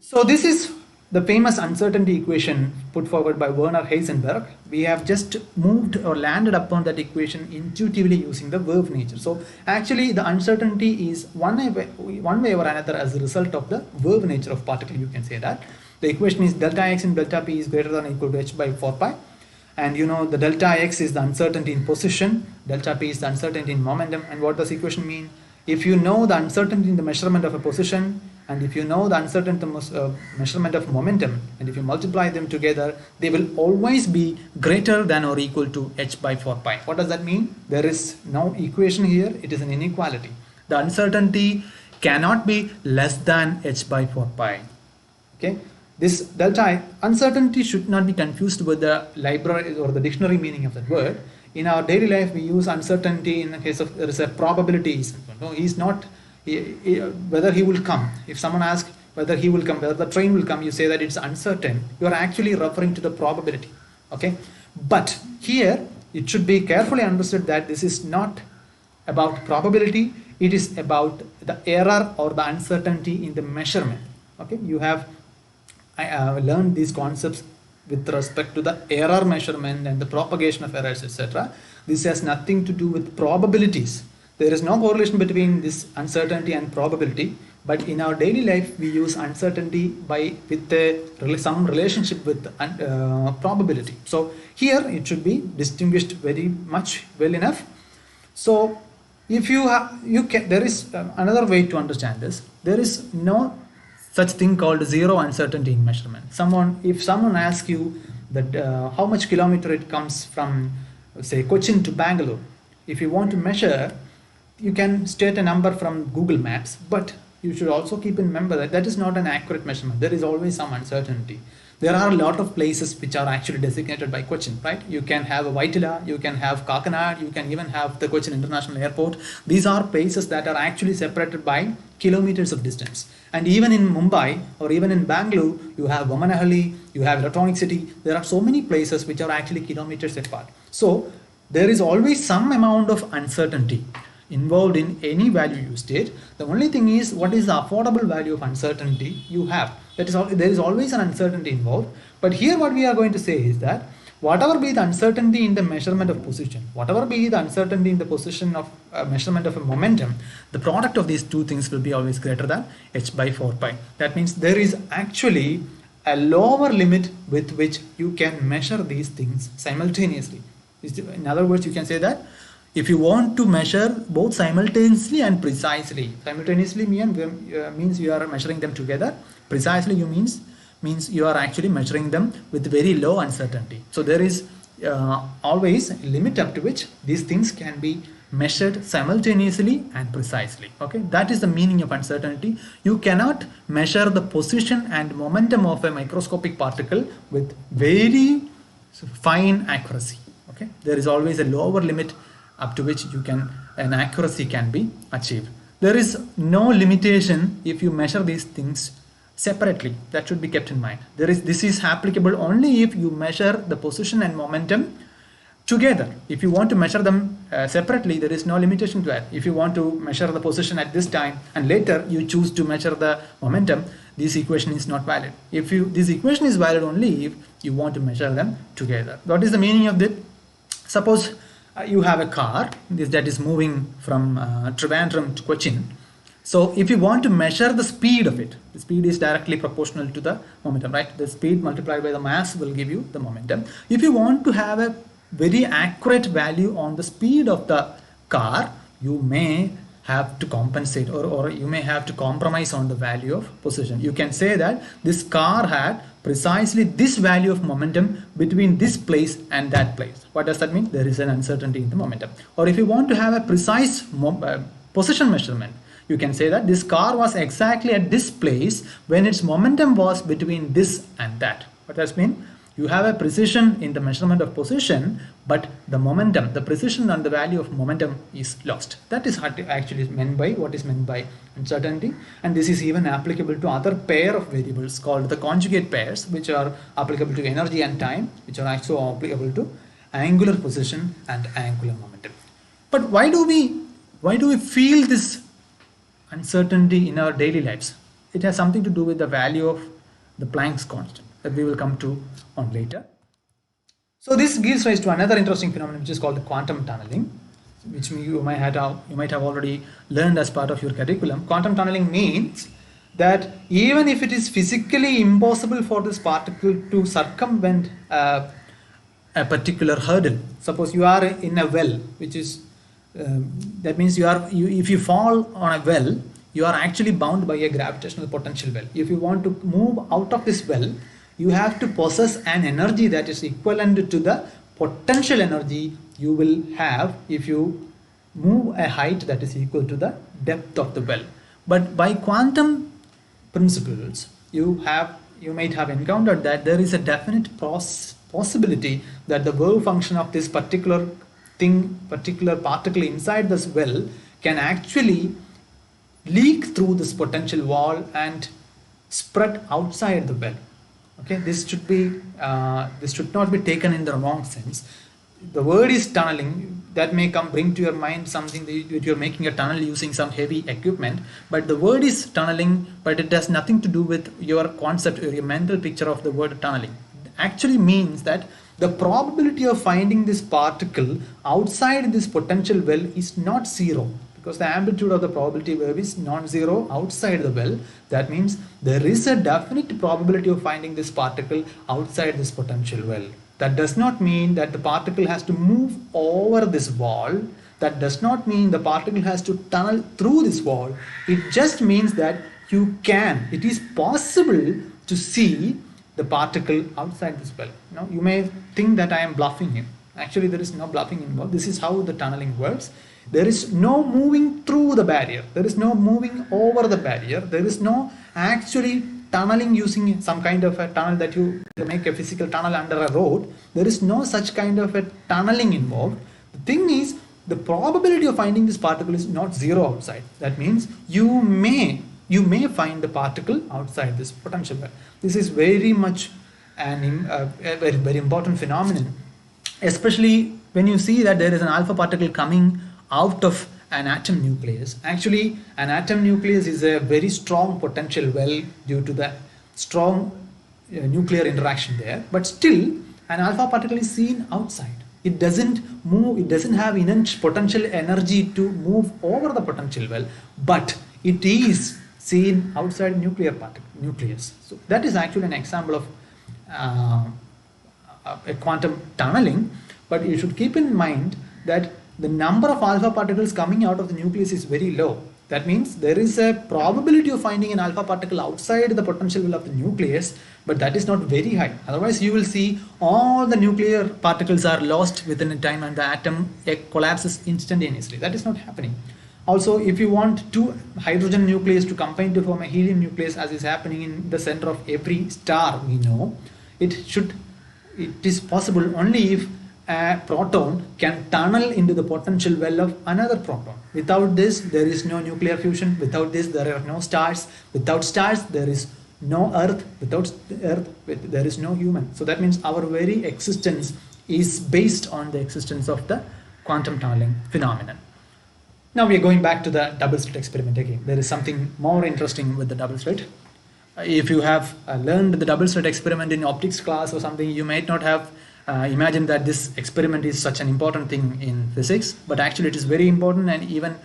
So this is the famous uncertainty equation put forward by Werner Heisenberg. We have just moved or landed upon that equation intuitively using the wave nature. So actually the uncertainty is one way or another as a result of the wave nature of particle, you can say that. The equation is delta x and delta p is greater than or equal to h by 4 pi. And you know the delta x is the uncertainty in position, delta p is the uncertainty in momentum. And what does equation mean? If you know the uncertainty in the measurement of a position, and if you know the uncertainty measurement of momentum, and if you multiply them together, they will always be greater than or equal to h by 4 pi. What does that mean? There is no equation here, it is an inequality. The uncertainty cannot be less than h by 4 pi. Okay, this delta uncertainty should not be confused with the library or the dictionary meaning of that word. In our daily life, we use uncertainty in the case of there is a probability. No, he's not. Whether he will come. If someone asks whether he will come, whether the train will come, you say that it's uncertain. You are actually referring to the probability. Okay, but here it should be carefully understood that this is not about probability. It is about the error or the uncertainty in the measurement. Okay, you have learned these concepts with respect to the error measurement and the propagation of errors, etc. This has nothing to do with probabilities. There is no correlation between this uncertainty and probability, but in our daily life we use uncertainty with some relationship with probability. So here it should be distinguished very much well enough. So if there is another way to understand this. There is no such thing called zero uncertainty in measurement. If someone asks you that how much kilometer it comes from, say, Cochin to Bangalore, if you want to measure, you can state a number from Google Maps, but you should also keep in mind that that is not an accurate measurement. There is always some uncertainty. There are a lot of places which are actually designated by Cochin, right? You can have Vaitila, you can have Kakanad, you can even have the Cochin International Airport. These are places that are actually separated by kilometers of distance. And even in Mumbai or even in Bangalore, you have Vamanahalli, you have Electronic City. There are so many places which are actually kilometers apart. So there is always some amount of uncertainty involved in any value you state. The only thing is, what is the affordable value of uncertainty you have? That is all. There is always an uncertainty involved. But here what we are going to say is that whatever be the uncertainty in the measurement of position, whatever be the uncertainty in the position of measurement of a momentum, the product of these two things will be always greater than h by 4 pi. That means there is actually a lower limit with which you can measure these things simultaneously. In other words, you can say that if you want to measure both simultaneously and precisely, simultaneously means you are measuring them together. Precisely means you are actually measuring them with very low uncertainty. So there is always a limit up to which these things can be measured simultaneously and precisely. Okay, that is the meaning of uncertainty. You cannot measure the position and momentum of a microscopic particle with very fine accuracy. Okay, there is always a lower limit up to which an accuracy can be achieved. There is no limitation if you measure these things separately. That should be kept in mind. This is applicable only if you measure the position and momentum together. If you want to measure them separately, there is no limitation to that. If you want to measure the position at this time and later you choose to measure the momentum, this equation is not valid. This equation is valid only if you want to measure them together. What is the meaning of this? Suppose you have a car that is moving from Trivandrum to Cochin. So if you want to measure the speed of it, the speed is directly proportional to the momentum, right? The speed multiplied by the mass will give you the momentum. If you want to have a very accurate value on the speed of the car, you may have to compensate, or you may have to compromise on the value of position. You can say that this car had precisely this value of momentum between this place and that place. What does that mean? There is an uncertainty in the momentum. Or if you want to have a precise position measurement, you can say that this car was exactly at this place when its momentum was between this and that. What does that mean? You have a precision in the measurement of position, but the momentum, the precision and the value of momentum is lost. That is actually meant by what is meant by uncertainty. And this is even applicable to other pair of variables called the conjugate pairs, which are applicable to energy and time, which are also applicable to angular position and angular momentum. But why do we feel this uncertainty in our daily lives? It has something to do with the value of the Planck's constant that we will come to on later. So this gives rise to another interesting phenomenon, which is called the quantum tunneling, which you might have already learned as part of your curriculum. Quantum tunneling means that even if it is physically impossible for this particle to circumvent a particular hurdle, suppose you are in a well, which is that means if you fall on a well, you are actually bound by a gravitational potential well. If you want to move out of this well, you have to possess an energy that is equivalent to the potential energy you will have if you move a height that is equal to the depth of the well. But by quantum principles, you might have encountered that there is a definite possibility that the wave function of this particular particle inside this well can actually leak through this potential wall and spread outside the well. Okay, this should not be taken in the wrong sense. The word is tunneling. That may bring to your mind something that you're making a tunnel using some heavy equipment, but the word is tunneling, but it has nothing to do with your concept or your mental picture of the word tunneling. It actually means that the probability of finding this particle outside this potential well is not zero, because the amplitude of the probability wave is non-zero outside the well. That means there is a definite probability of finding this particle outside this potential well. That does not mean that the particle has to move over this wall. That does not mean the particle has to tunnel through this wall. It just means that it is possible to see the particle outside this well. Now, you may think that I am bluffing here. Actually, there is no bluffing involved. This is how the tunneling works. There is no moving through the barrier. There is no moving over the barrier. There is no actually tunneling using some kind of a tunnel that you make a physical tunnel under a road. There is no such kind of a tunneling involved. The thing is, the probability of finding this particle is not zero outside. That means you may find the particle outside this potential well. This is very much a very, very important phenomenon, especially when you see that there is an alpha particle coming out of an atom nucleus. Actually, an atom nucleus is a very strong potential well due to the strong nuclear interaction there, but still an alpha particle is seen outside. It doesn't move, it doesn't have enough potential energy to move over the potential well, but it is seen outside nucleus. So that is actually an example of a quantum tunneling, but you should keep in mind that the number of alpha particles coming out of the nucleus is very low. That means there is a probability of finding an alpha particle outside the potential well of the nucleus, but that is not very high. Otherwise, you will see all the nuclear particles are lost within a time and the atom collapses instantaneously. That is not happening. Also, if you want two hydrogen nucleus to combine to form a helium nucleus, as is happening in the center of every star we know, it is possible only if a proton can tunnel into the potential well of another proton. Without this, there is no nuclear fusion. Without this, there are no stars. Without stars, there is no earth. Without earth, there is no human. So that means our very existence is based on the existence of the quantum tunneling phenomenon. Now we are going back to the double slit experiment again. There is something more interesting with the double slit. If you have learned the double slit experiment in optics class or something, you might not have imagined that this experiment is such an important thing in physics, but actually it is very important, and even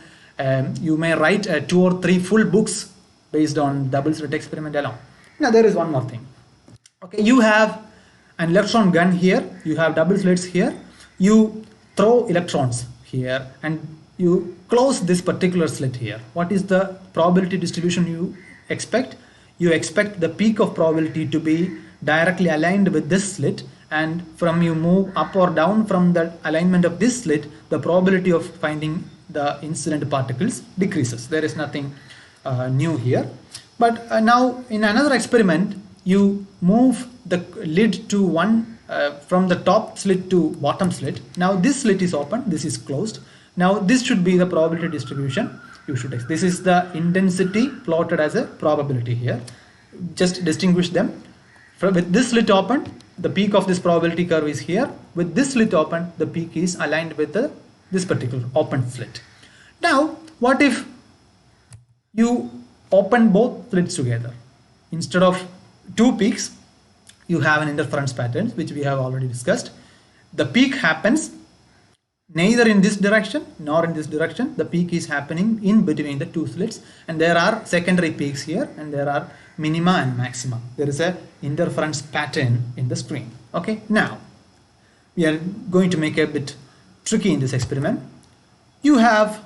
you may write 2 or 3 full books based on double slit experiment alone. Now there is one more thing. Okay, you have an electron gun here, you have double slits here. you throw electrons here and you close this particular slit here. What is the probability distribution you expect? You expect the peak of probability to be directly aligned with this slit, and from you move up or down from the alignment of this slit, the probability of finding the incident particles decreases. There is nothing new here. But now in another experiment, you move the lid to one from the top slit to bottom slit. Now this slit is open, this is closed. Now this should be the probability distribution you should expect. This is the intensity plotted as a probability here. Just distinguish them. With this slit open, the peak of this probability curve is here. With this slit open, the peak is aligned with this particular open slit. Now, what if you open both slits together? Instead of two peaks, you have an interference pattern, which we have already discussed. The peak happens neither in this direction nor in this direction. The peak is happening in between the two slits, and there are secondary peaks here, and there are minima and maxima. There is a interference pattern in the screen. Okay, now we are going to make a bit tricky in this experiment. You have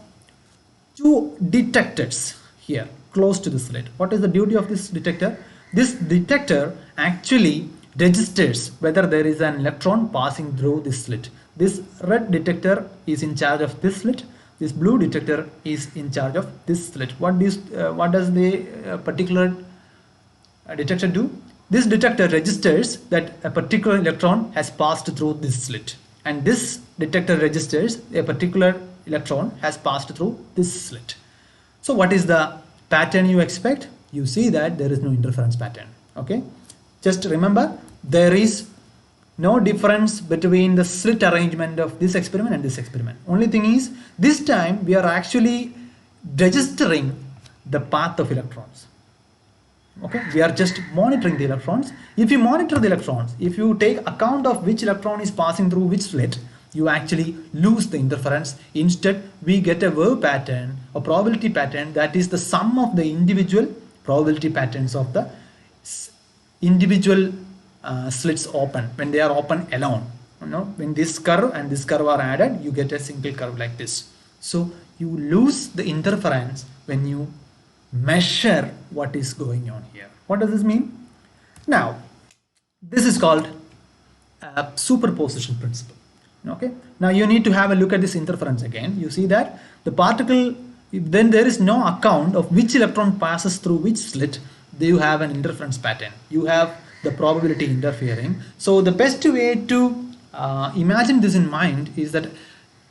two detectors here close to the slit. What is the duty of this detector? This detector actually registers whether there is an electron passing through this slit. This red detector is in charge of this slit. This blue detector is in charge of this slit. What does the particular detector do? This detector registers that a particular electron has passed through this slit, and this detector registers a particular electron has passed through this slit. So what is the pattern you expect? You see that there is no interference pattern. Okay, just remember, there is no difference between the slit arrangement of this experiment and this experiment. Only thing is, this time we are actually registering the path of electrons. Okay, we are just monitoring the electrons. If you monitor the electrons, if you take account of which electron is passing through which slit, you actually lose the interference. Instead, we get a wave pattern, a probability pattern that is the sum of the individual probability patterns of the individual slits open when they are open alone. When this curve and this curve are added, you get a single curve like this. So you lose the interference when you measure what is going on here. What does this mean? Now, this is called a superposition principle. Okay, now you need to have a look at this interference again. You see that the particle, then there is no account of which electron passes through which slit, you have an interference pattern. You have the probability interfering. So the best way to imagine this in mind is that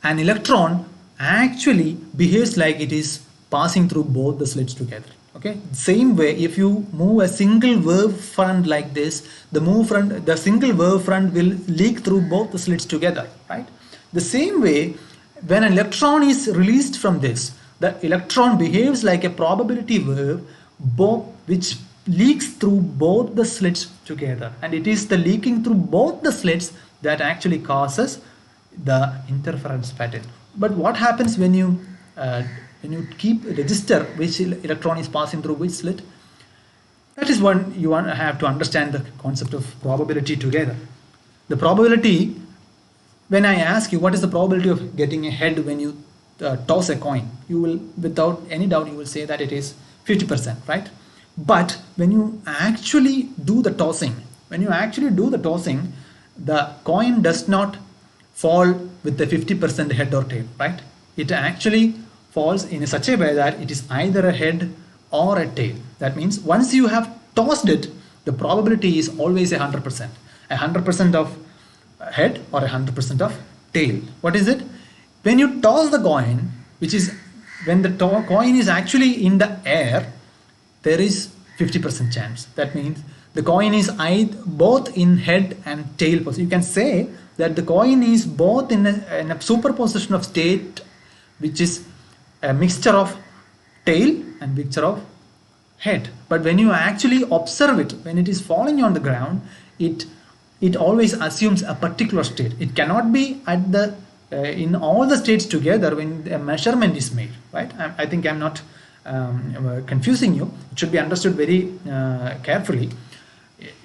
an electron actually behaves like it is passing through both the slits together. Okay, same way, if you move a single wave front like this, the single wave front will leak through both the slits together, right? The same way, when an electron is released from this, the electron behaves like a probability wave which leaks through both the slits together, and it is the leaking through both the slits that actually causes the interference pattern. But what happens when you keep register which electron is passing through which slit? That is when you have to understand the concept of probability together. The probability, when I ask you what is the probability of getting a head when you toss a coin, you will, without any doubt, you will say that it is 50%, right? But when you actually do the tossing, the coin does not fall with the 50% head or tail, right? It actually falls in such a way that it is either a head or a tail. That means once you have tossed it, the probability is always 100%. 100% of head or 100% of tail. What is it? When you toss the coin, which is when the coin is actually in the air, there is 50% chance. That means the coin is both in head and tail position. You can say that the coin is both in a superposition of state, which is a mixture of tail and mixture of head. But when you actually observe it, when it is falling on the ground, it always assumes a particular state. It cannot be at the in all the states together when a measurement is made, right? I think I'm not confusing you. It should be understood very carefully.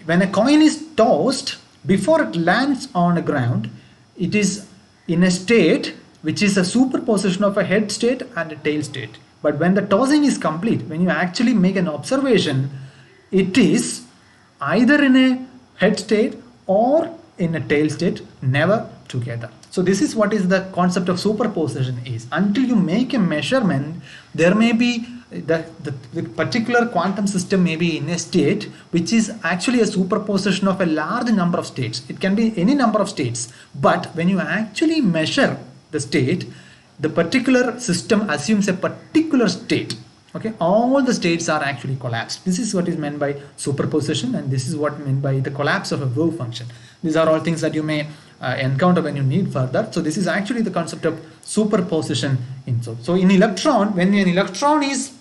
When a coin is tossed, before it lands on the ground, it is in a state which is a superposition of a head state and a tail state. But when the tossing is complete, when you actually make an observation, it is either in a head state or in a tail state, never together. So this is what is the concept of superposition is. Until you make a measurement, there may be the particular quantum system may be in a state which is actually a superposition of a large number of states. It can be any number of states, but when you actually measure the state, the particular system assumes a particular state. Okay, all the states are actually collapsed. This is what is meant by superposition, and this is what meant by the collapse of a wave function. These are all things that you may encounter when you need further. So this is actually the concept of superposition. So in electron, when an electron is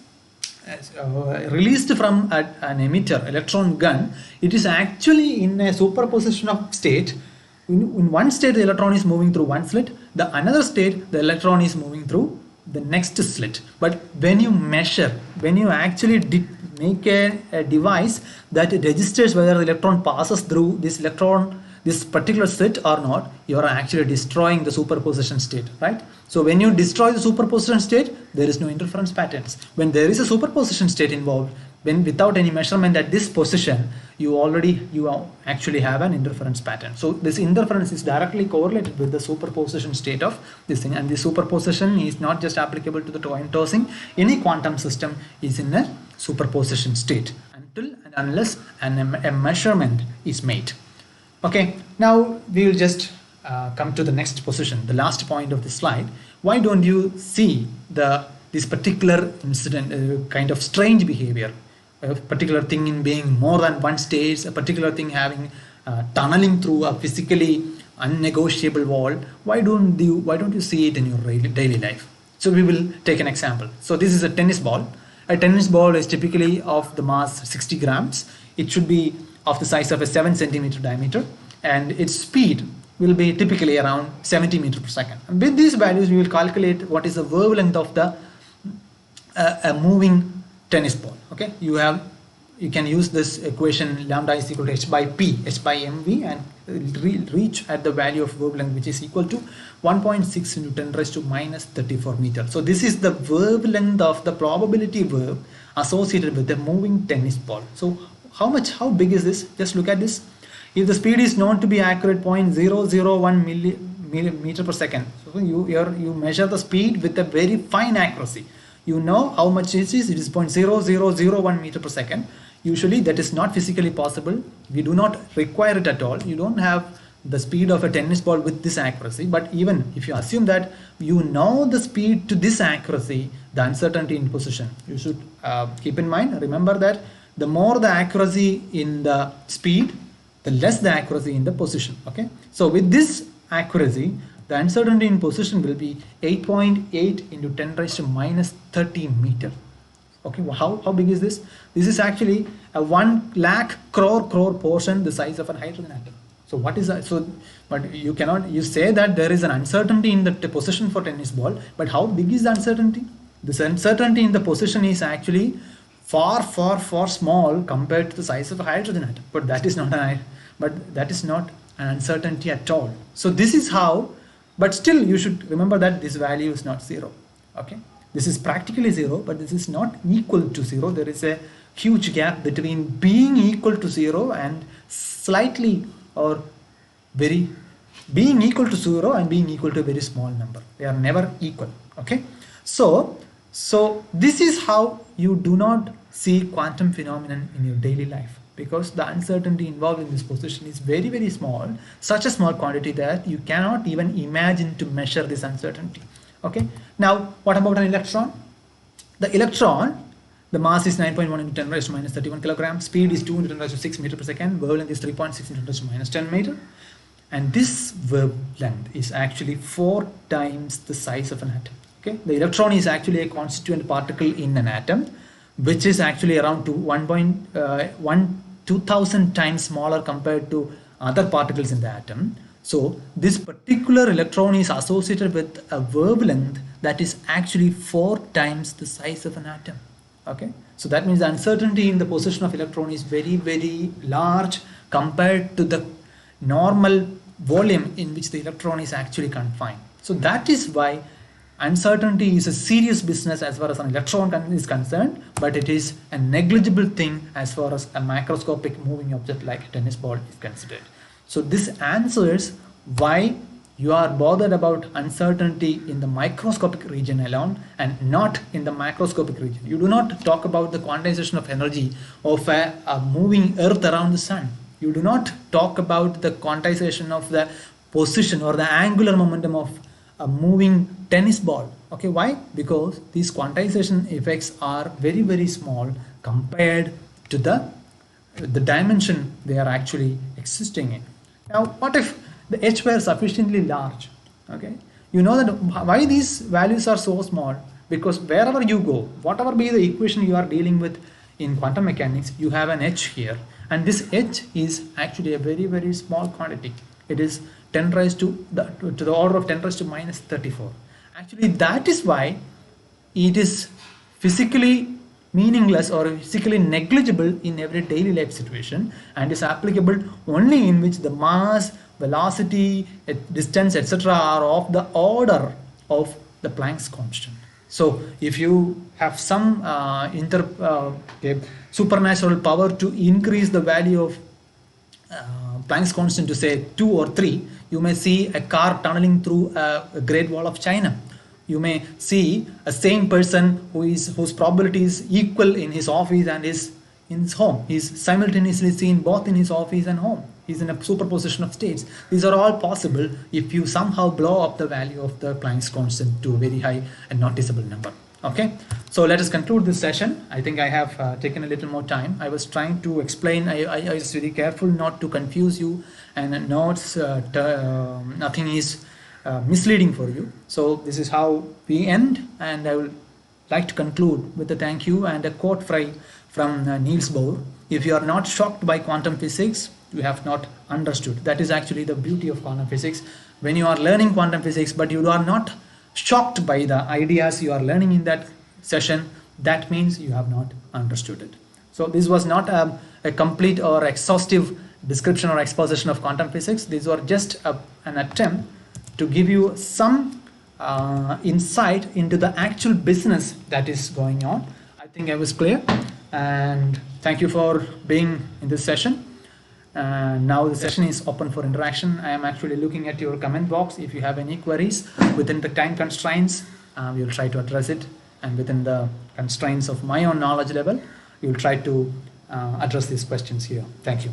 released from an emitter, electron gun, it is actually in a superposition of state. In one state, the electron is moving through one slit. The another state, the electron is moving through the next slit. But when you measure, when you actually make a device that registers whether the electron passes through this particular slit or not, you are actually destroying the superposition state, right? So when you destroy the superposition state, there is no interference patterns. When there is a superposition state involved, when without any measurement at this position, you actually have an interference pattern. So this interference is directly correlated with the superposition state of this thing, and the superposition is not just applicable to the coin tossing. Any quantum system is in a superposition state until and unless a measurement is made. Okay, now we will just come to the next position, the last point of the slide. Why don't you see this particular incident, kind of strange behavior, a particular thing in being more than one stage, a particular thing having tunneling through a physically unnegotiable wall? Why don't you see it in your daily life? So we will take an example. So this is a tennis ball. A tennis ball is typically of the mass 60 grams. It should be of the size of a 7 centimeter diameter, and its speed will be typically around 70 meters per second. And with these values, we will calculate what is the wavelength of the a moving tennis ball. Okay, you can use this equation lambda is equal to h by mv, and reach at the value of wavelength, which is equal to 1.6 into 10 raised to minus 34 meter. So this is the wavelength of the probability wave associated with the moving tennis ball. So how big is this? Just look at this. If the speed is known to be accurate 0.001 millimeter per second, so you measure the speed with a very fine accuracy. You know how much it is. It is 0.0001 meter per second. Usually that is not physically possible. We do not require it at all. You don't have the speed of a tennis ball with this accuracy. But even if you assume that you know the speed to this accuracy, the uncertainty in position, you should keep in mind, remember that the more the accuracy in the speed, the less the accuracy in the position. Okay, so with this accuracy, the uncertainty in position will be 8.8 into 10 raised to minus 30 meter. Okay, well, how big is this? This is actually a 1 lakh crore portion the size of a hydrogen atom. So what is that? So, but you say that there is an uncertainty in the position for tennis ball, but how big is the uncertainty? This uncertainty in the position is actually far small compared to the size of a hydrogen atom. But that is not an uncertainty at all. So this is how, but still you should remember that this value is not zero. Okay, this is practically zero, but this is not equal to zero. There is a huge gap between being equal to zero and slightly or very being equal to zero and being equal to a very small number. They are never equal. Okay, so this is how you do not see quantum phenomenon in your daily life, because the uncertainty involved in this position is very small, such a small quantity that you cannot even imagine to measure this uncertainty. Okay, now what about an electron? The electron, the mass is 9.1 into 10 raised to minus 31 kilograms, speed is 2 into 10 raised to 6 meter per second, wavelength is 3.6 into 10 raised to minus 10 meter, and this wavelength is actually 4 times the size of an atom. Okay, the electron is actually a constituent particle in an atom, which is actually around 2000 times smaller compared to other particles in the atom. So this particular electron is associated with a wavelength that is actually 4 times the size of an atom. Okay, so that means the uncertainty in the position of electron is very large compared to the normal volume in which the electron is actually confined. So that is why uncertainty is a serious business as far as an electron is concerned, but it is a negligible thing as far as a macroscopic moving object like a tennis ball is considered. So this answers why you are bothered about uncertainty in the microscopic region alone and not in the macroscopic region. You do not talk about the quantization of energy of a moving earth around the sun. You do not talk about the quantization of the position or the angular momentum of a moving tennis ball. Okay, why? Because these quantization effects are very, very small compared to the dimension they are actually existing in. Now, what if the h were sufficiently large? Okay, you know that why these values are so small? Because wherever you go, whatever be the equation you are dealing with in quantum mechanics, you have an h here, and this h is actually a very, very small quantity. It is 10 raised to the order of 10 raised to minus 34. Actually, that is why it is physically meaningless or physically negligible in every daily life situation, and is applicable only in which the mass, velocity, distance, etc. are of the order of the Planck's constant. So if you have some supernatural power to increase the value of Planck's constant to say 2 or 3, you may see a car tunneling through a Great Wall of China. You may see a sane person whose probability is equal in his office and in his home. He's simultaneously seen both in his office and home. He's in a superposition of states. These are all possible if you somehow blow up the value of the Planck's constant to a very high and noticeable number. Okay, so let us conclude this session. I think I have taken a little more time. I was trying to explain. I was very careful not to confuse you, and notes nothing is misleading for you. So this is how we end, and I would like to conclude with a thank you and a quote from Niels Bohr. If you are not shocked by quantum physics, you have not understood. That is actually the beauty of quantum physics. When you are learning quantum physics, but you are not shocked by the ideas you are learning in that session, that means you have not understood it. So this was not a complete or exhaustive description or exposition of quantum physics. These were just an attempt to give you some insight into the actual business that is going on. I think I was clear, and thank you for being in this session. Now the session is open for interaction. I am actually looking at your comment box. If you have any queries within the time constraints, we will try to address it, and within the constraints of my own knowledge level, we will try to address these questions here. Thank you.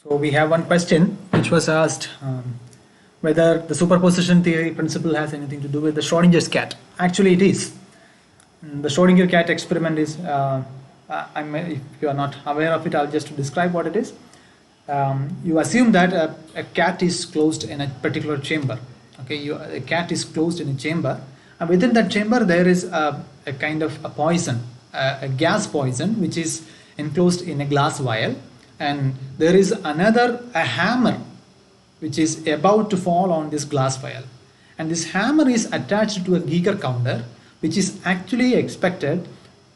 So we have one question which was asked whether the superposition theory principle has anything to do with the Schrodinger's cat. Actually, it is. The Schrodinger cat experiment is, if you are not aware of it, I'll just describe what it is. You assume that a cat is closed in a particular chamber. Okay, a cat is closed in a chamber, and within that chamber there is a kind of a poison, a gas poison, which is enclosed in a glass vial, and there is a hammer which is about to fall on this glass vial, and this hammer is attached to a Geiger counter, which is actually expected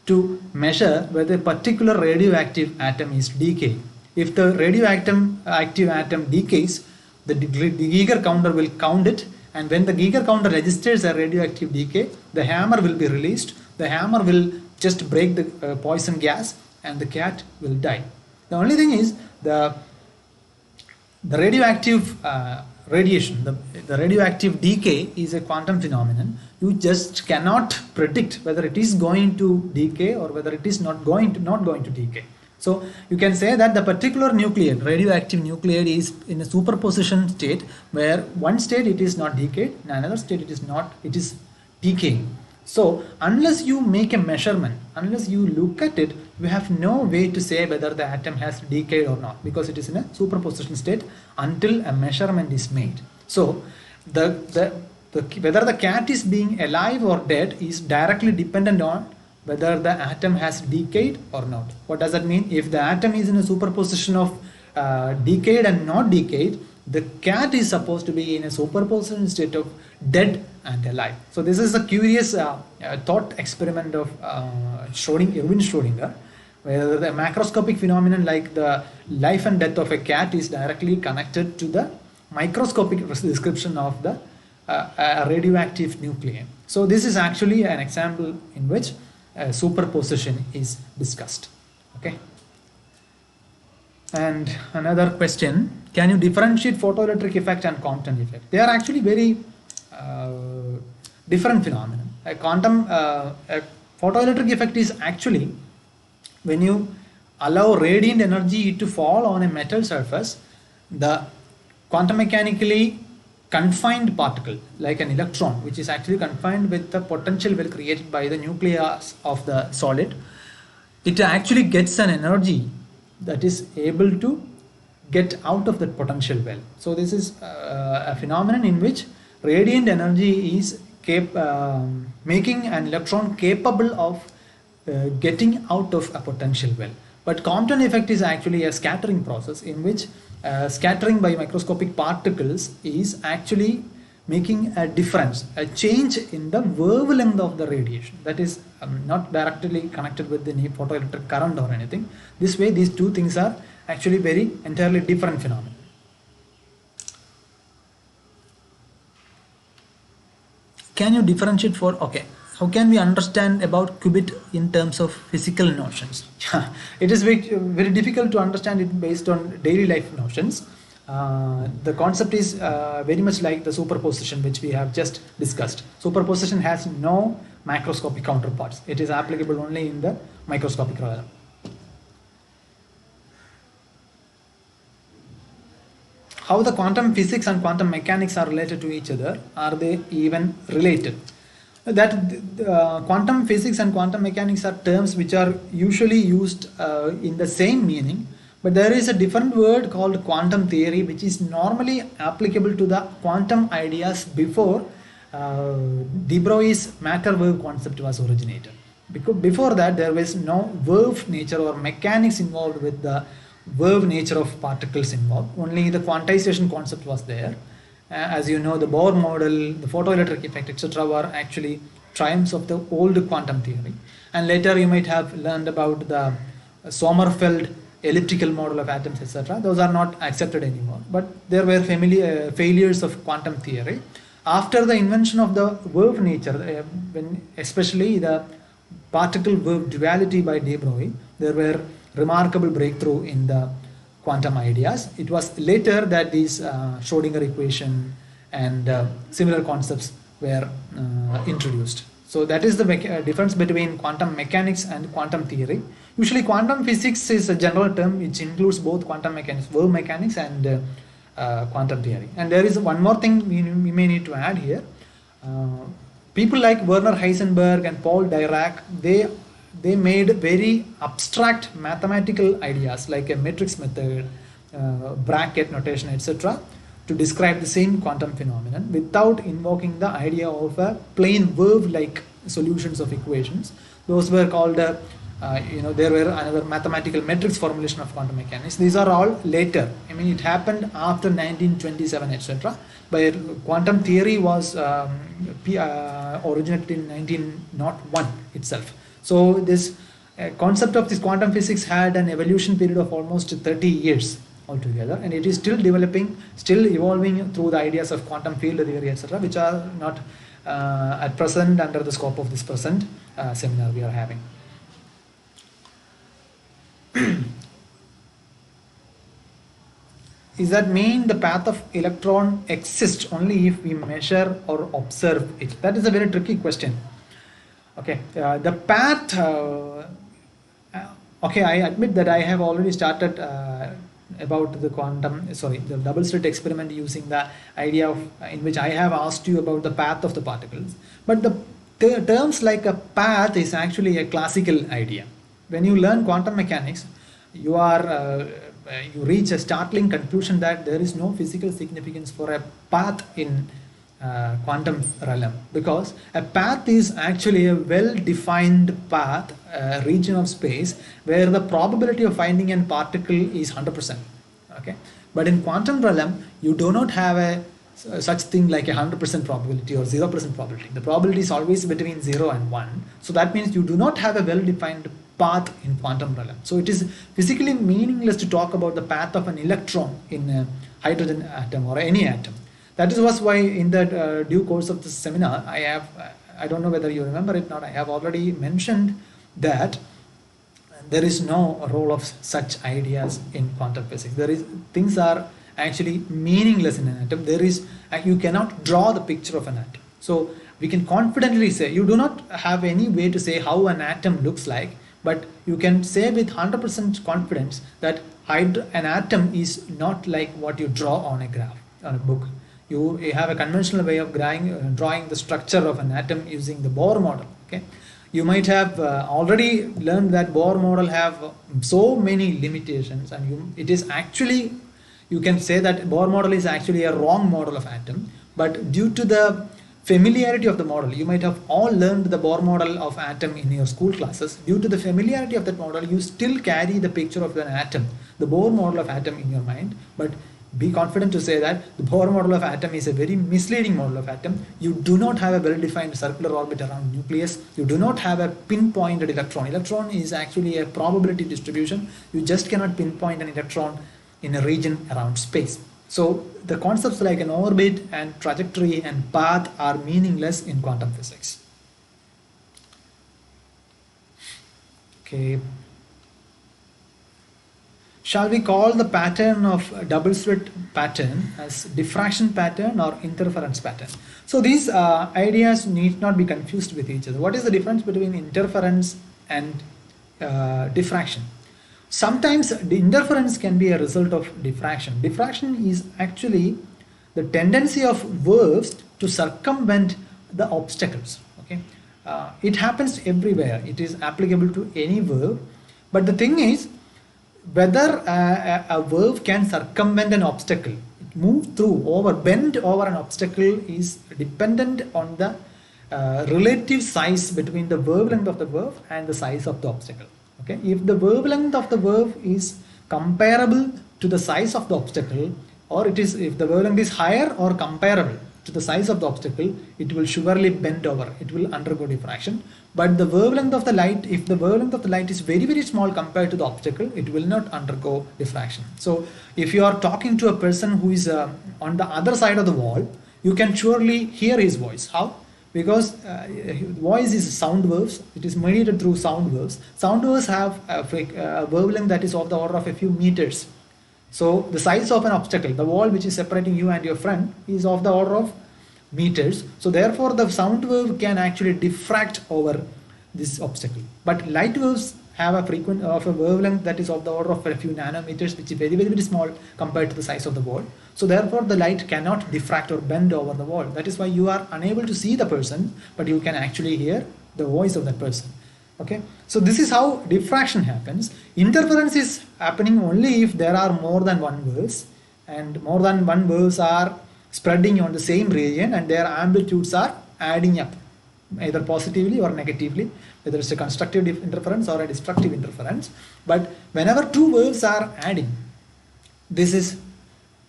to measure whether a particular radioactive atom is decaying. If the radioactive atom decays, the Geiger counter will count it, and when the Geiger counter registers a radioactive decay, the hammer will be released. The hammer will just break the poison gas, and the cat will die. The only thing is the radioactive radiation, the radioactive decay is a quantum phenomenon. You just cannot predict whether it is going to decay or whether it is not going to decay. So you can say that the particular nuclide, radioactive nuclide, is in a superposition state where one state it is not decayed, in another state it is decaying. So unless you make a measurement, unless you look at it, you have no way to say whether the atom has decayed or not, because it is in a superposition state until a measurement is made. So whether the cat is being alive or dead is directly dependent on whether the atom has decayed or not. What does that mean? If the atom is in a superposition of decayed and not decayed, the cat is supposed to be in a superposition state of dead and alive. So this is a curious thought experiment of Erwin Schrodinger, where the macroscopic phenomenon like the life and death of a cat is directly connected to the microscopic description of the radioactive nuclei. So this is actually an example in which superposition is discussed. Okay. And another question: can you differentiate photoelectric effect and Compton effect? They are actually very different phenomena. A photoelectric effect is actually when you allow radiant energy to fall on a metal surface, the quantum mechanically confined particle, like an electron, which is actually confined with the potential well created by the nucleus of the solid, it actually gets an energy that is able to get out of that potential well. So this is a phenomenon in which radiant energy is making an electron capable of getting out of a potential well. But Compton effect is actually a scattering process in which scattering by microscopic particles is actually making a difference, a change in the wavelength of the radiation. That is not directly connected with any photoelectric current or anything. This way, these two things are actually very entirely different phenomena. Can you differentiate how can we understand about qubit in terms of physical notions? It is very, very difficult to understand it based on daily life notions. The concept is very much like the superposition which we have just discussed. Superposition has no macroscopic counterparts. It is applicable only in the microscopic realm. How the quantum physics and quantum mechanics are related to each other? Are they even related? Quantum physics and quantum mechanics are terms which are usually used in the same meaning, but there is a different word called quantum theory which is normally applicable to the quantum ideas before de Broglie's matter wave concept was originated. Because before that there was no wave nature or mechanics involved with the wave nature of particles involved. Only the quantization concept was there. As you know, the Bohr model, the photoelectric effect, etc. were actually triumphs of the old quantum theory. And later you might have learned about the Sommerfeld elliptical model of atoms, etc. Those are not accepted anymore. But there were failures of quantum theory. After the invention of the wave nature, especially the particle-wave duality by de Broglie, there were remarkable breakthrough in the quantum ideas. It was later that these Schrodinger equation and similar concepts were introduced. So that is the difference between quantum mechanics and quantum theory. Usually quantum physics is a general term which includes both quantum mechanics, wave mechanics, and quantum theory. And there is one more thing we may need to add here. People like Werner Heisenberg and Paul Dirac, they made very abstract mathematical ideas like a matrix method, bracket notation, etc., to describe the same quantum phenomenon without invoking the idea of a plain verb-like solutions of equations. Those were called, there were another mathematical metrics formulation of quantum mechanics. These are all later. I mean, it happened after 1927, etc. But quantum theory was originated in 1901 itself. So this concept of this quantum physics had an evolution period of almost 30 years altogether, and it is still developing, still evolving through the ideas of quantum field theory, etc., which are not at present under the scope of this present seminar we are having. Is that mean the path of electron exists only if we measure or observe it? That is a very tricky question. Okay, the path, okay, I admit that I have already started about the the double slit experiment using the idea of, in which I have asked you about the path of the particles. But the terms like a path is actually a classical idea. When you learn quantum mechanics, you reach a startling conclusion that there is no physical significance for a path in quantum realm, because a path is actually a well-defined path, region of space where the probability of finding a particle is 100%. Okay, but in quantum realm you do not have a such thing like 100% probability or 0% probability. The probability is always between 0 and 1. So that means you do not have a well-defined path in quantum realm. So it is physically meaningless to talk about the path of an electron in a hydrogen atom or any atom. That is why in the due course of this seminar, I don't know whether you remember it or not, I have already mentioned that there is no role of such ideas in quantum physics. Things are actually meaningless in an atom. You cannot draw the picture of an atom. So we can confidently say, you do not have any way to say how an atom looks like, but you can say with 100% confidence that an atom is not like what you draw on a graph, on a book. You have a conventional way of drawing the structure of an atom using the Bohr model. Okay, you might have already learned that Bohr model have so many limitations, and it is actually, you can say that Bohr model is actually a wrong model of atom. But due to the familiarity of the model, you might have all learned the Bohr model of atom in your school classes. Due to the familiarity of that model, you still carry the picture of an atom, the Bohr model of atom in your mind. But be confident to say that the Bohr model of atom is a very misleading model of atom. You do not have a well-defined circular orbit around nucleus. You do not have a pinpointed electron. Electron is actually a probability distribution. You just cannot pinpoint an electron in a region around space. So the concepts like an orbit and trajectory and path are meaningless in quantum physics. Okay. Shall we call the pattern of double slit pattern as diffraction pattern or interference pattern? So these ideas need not be confused with each other. What is the difference between interference and diffraction? Sometimes the interference can be a result of diffraction. Diffraction is actually the tendency of waves to circumvent the obstacles. Okay, it happens everywhere. It is applicable to any wave. But the thing is, whether a wave can circumvent an obstacle, move through, bend over an obstacle, is dependent on the relative size between the wavelength of the wave and the size of the obstacle. Okay, if the wavelength of the wave is comparable to the size of the obstacle, or if the wavelength is higher or comparable to the size of the obstacle, it will surely bend over, it will undergo diffraction. But the wavelength of the light, if the wavelength of the light is very, very small compared to the obstacle, it will not undergo diffraction. So if you are talking to a person who is on the other side of the wall, you can surely hear his voice. How? Because voice is sound waves. It is mediated through sound waves. Sound waves have a wavelength that is of the order of a few meters. So the size of an obstacle, the wall which is separating you and your friend, is of the order of meters. So therefore the sound wave can actually diffract over this obstacle. But light waves have a wavelength that is of the order of a few nanometers, which is very, very, very small compared to the size of the wall. So therefore the light cannot diffract or bend over the wall. That is why you are unable to see the person, but you can actually hear the voice of that person. Okay, so this is how diffraction happens. Interference is happening only if there are more than one waves, and more than one waves are spreading on the same region and their amplitudes are adding up, either positively or negatively, whether it's a constructive interference or a destructive interference. But whenever two waves are adding, this is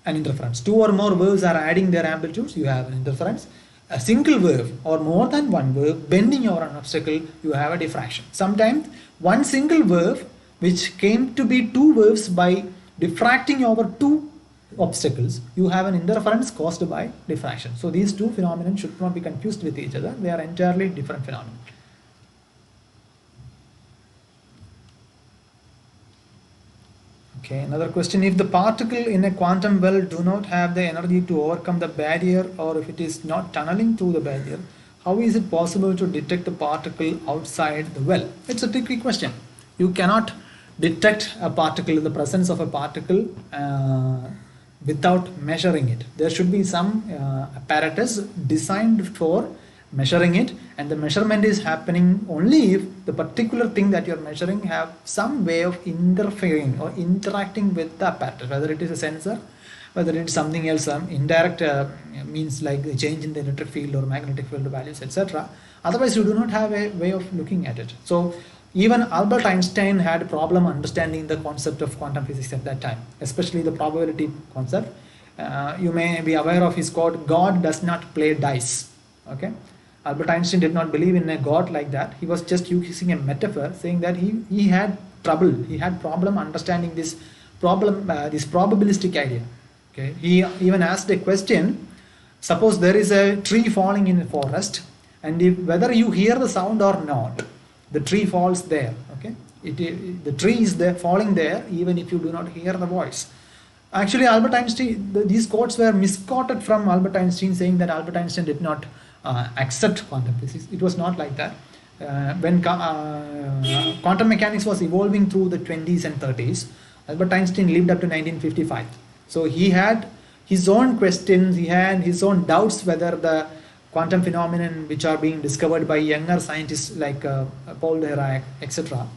an interference. Two or more waves are adding their amplitudes, you have an interference. A single wave or more than one wave bending over an obstacle, you have a diffraction. Sometimes one single wave, which came to be two waves by diffracting over two obstacles, you have an interference caused by diffraction. So these two phenomena should not be confused with each other. They are entirely different phenomena. Okay, another question: if the particle in a quantum well do not have the energy to overcome the barrier, or if it is not tunneling through the barrier, how is it possible to detect the particle outside the well? It's a tricky question. You cannot detect a particle, the presence of a particle, without measuring it. There should be some apparatus designed for measuring it, and the measurement is happening only if the particular thing that you're measuring have some way of interfering or interacting with the apparatus, whether it is a sensor, whether it is something else, indirect means like a change in the electric field or magnetic field values, etc. Otherwise you do not have a way of looking at it. So even Albert Einstein had a problem understanding the concept of quantum physics at that time, especially the probability concept. You may be aware of his quote, "God does not play dice." Okay, Albert Einstein did not believe in a God like that. He was just using a metaphor, saying that he had problem understanding this probabilistic idea. Okay, he even asked a question: suppose there is a tree falling in a forest, and whether you hear the sound or not, the tree falls there. Okay, the tree is there, falling there, even if you do not hear the voice. Actually, Albert Einstein, these quotes were misquoted from Albert Einstein, saying that Albert Einstein did not accept quantum physics. It was not like that. When quantum mechanics was evolving through the 20s and 30s, Albert Einstein lived up to 1955. So he had his own questions, he had his own doubts whether the quantum phenomenon which are being discovered by younger scientists like Paul Dirac, etc.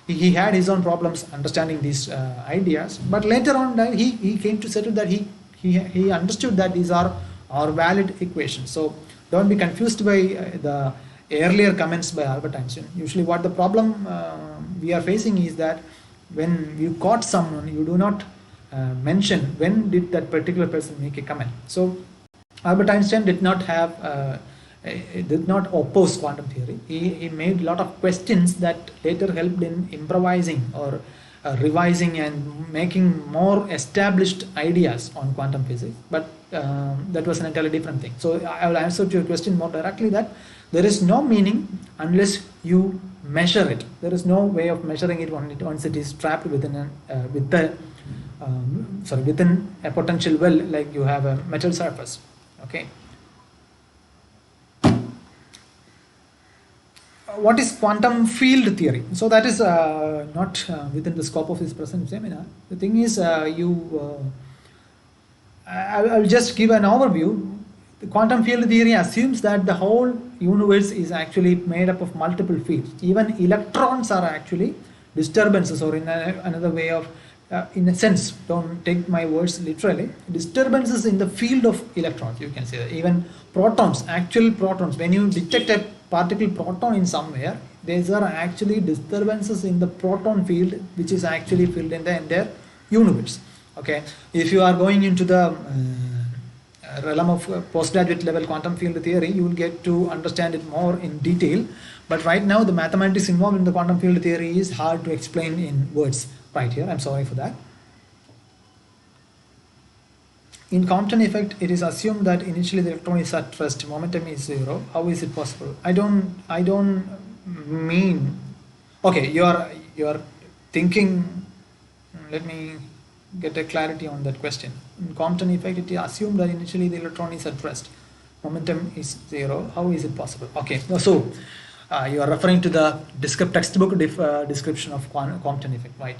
He had his own problems understanding these ideas, but later on he came to settle that he understood that these are valid equations. So don't be confused by the earlier comments by Albert Einstein. Usually what the problem we are facing is that when you quote someone, you do not mention when did that particular person make a comment. So Albert Einstein did not oppose quantum theory. He made a lot of questions that later helped in improvising or revising and making more established ideas on quantum physics. But that was an entirely different thing. So I will answer to your question more directly that there is no meaning unless you measure it. There is no way of measuring it once it is trapped within within a potential well, like you have a metal surface. Okay. What is quantum field theory? So that is not within the scope of this present seminar. The thing is, I'll just give an overview. The quantum field theory assumes that the whole universe is actually made up of multiple fields. Even electrons are actually disturbances, or in another way of, in a sense, don't take my words literally, disturbances in the field of electrons, you can say that. Even protons, actual protons, when you detect a particle proton in somewhere, these are actually disturbances in the proton field, which is actually filled in the entire universe. Okay, if you are going into the realm of postgraduate level quantum field theory, you will get to understand it more in detail. But right now, the mathematics involved in the quantum field theory is hard to explain in words right here. I'm sorry for that. In Compton effect, it is assumed that initially the electron is at rest, momentum is zero. How is it possible? I don't mean. Okay, you are thinking. Let me get a clarity on that question. In Compton effect, it is assumed that initially the electron is at rest, momentum is zero. How is it possible? Okay, so You are referring to the textbook description of Compton effect, right?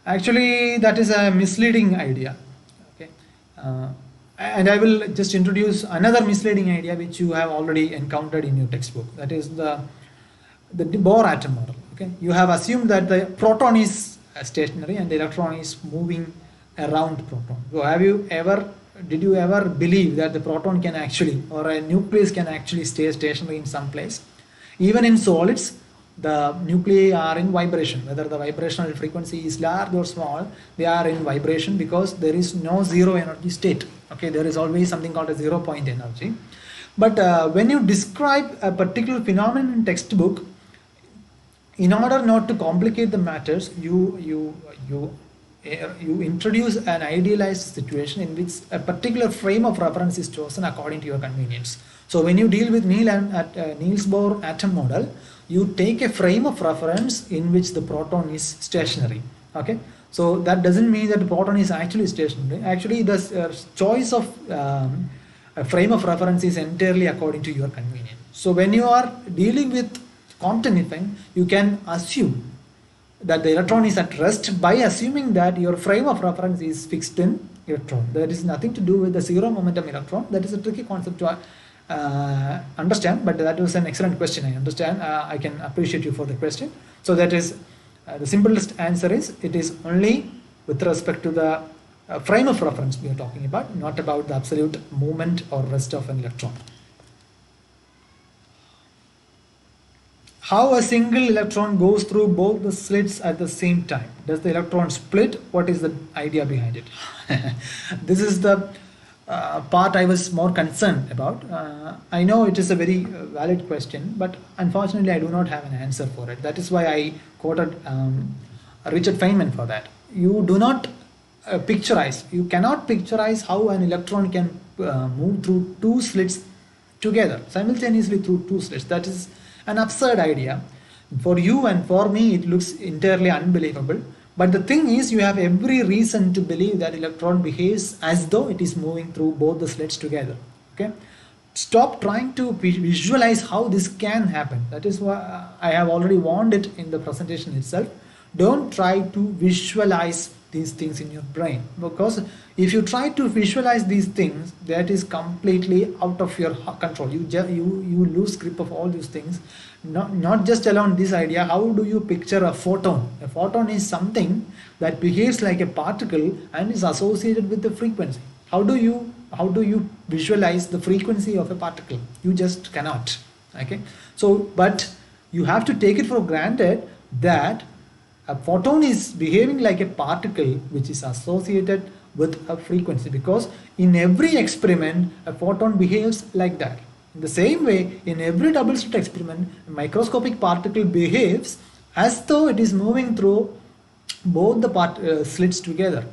Actually, that is a misleading idea. Okay, and I will just introduce another misleading idea which you have already encountered in your textbook. That is the Bohr atom model. Okay, you have assumed that the proton is stationary and the electron is moving around proton. So did you ever believe that the proton can actually, or a nucleus can actually stay stationary in some place? Even in solids, the nuclei are in vibration. Whether the vibrational frequency is large or small, they are in vibration because there is no zero energy state. Okay, there is always something called a 0 point energy. But when you describe a particular phenomenon in textbook, in order not to complicate the matters, you introduce an idealized situation in which a particular frame of reference is chosen according to your convenience. So when you deal with Niels Bohr atom model, you take a frame of reference in which the proton is stationary. Okay, so that doesn't mean that the proton is actually stationary. Actually, the choice of a frame of reference is entirely according to your convenience. So when you are dealing with Compton effect, you can assume that the electron is at rest by assuming that your frame of reference is fixed in electron. There is nothing to do with the zero momentum electron. That is a tricky concept to understand, but that was an excellent question. I understand. I can appreciate you for the question. So that is the simplest answer is it is only with respect to the frame of reference we are talking about, not about the absolute movement or rest of an electron. How a single electron goes through both the slits at the same time? Does the electron split? What is the idea behind it? This is the part I was more concerned about. I know it is a very valid question, but unfortunately I do not have an answer for it. That is why I quoted Richard Feynman for that. You do not picturize, you cannot picturize how an electron can move through two slits together, simultaneously through two slits. That is an absurd idea. For you and for me it looks entirely unbelievable, but the thing is you have every reason to believe that electron behaves as though it is moving through both the slits together. Okay, stop trying to visualize how this can happen. That is why I have already warned it in the presentation itself. Don't try to visualize these things in your brain, because if you try to visualize these things, that is completely out of your control. You lose grip of all these things. Not just alone this idea. How do you picture a photon? A photon is something that behaves like a particle and is associated with the frequency. How do you visualize the frequency of a particle? You just cannot. Okay, so but you have to take it for granted that a photon is behaving like a particle which is associated with a frequency, because in every experiment a photon behaves like that. In the same way, in every double slit experiment, a microscopic particle behaves as though it is moving through both the slits together.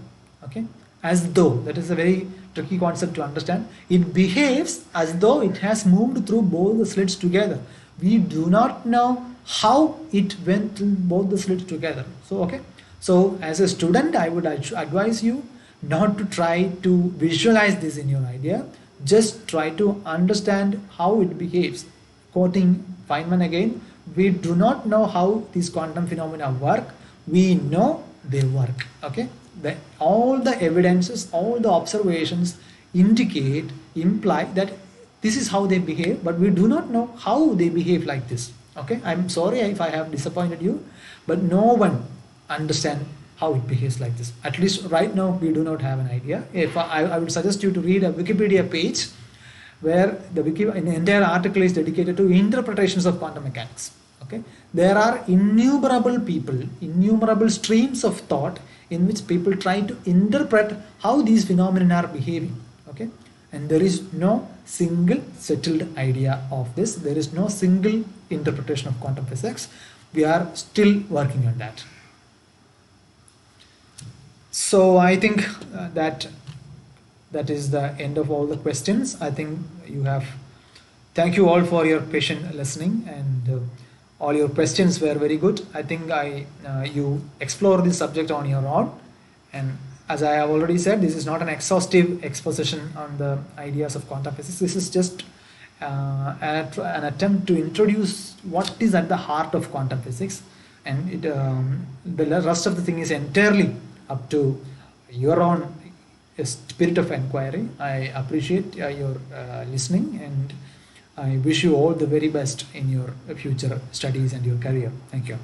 Okay, as though. That is a very tricky concept to understand. It behaves as though it has moved through both the slits together. We do not know how it went through both the slits together. So okay, so as a student I would advise you not to try to visualize this in your idea. Just try to understand how it behaves. Quoting Feynman again, we do not know how these quantum phenomena work. We know they work. Okay, all the evidences, all the observations imply that this is how they behave, but we do not know how they behave like this. Okay, I'm sorry if I have disappointed you, but no one understands how it behaves like this. At least right now we do not have an idea. If I would suggest you to read a Wikipedia page where an entire article is dedicated to interpretations of quantum mechanics. Okay, there are innumerable streams of thought in which people try to interpret how these phenomena are behaving. Okay, and there is no single settled idea of this. There is no single interpretation of quantum physics. We are still working on that. So I think that is the end of all the questions. I think thank you all for your patient listening, and all your questions were very good. I think you explore this subject on your own, and as I have already said, this is not an exhaustive exposition on the ideas of quantum physics. This is just an attempt to introduce what is at the heart of quantum physics, and the rest of the thing is entirely up to your own spirit of inquiry. I appreciate your listening, and I wish you all the very best in your future studies and your career. Thank you.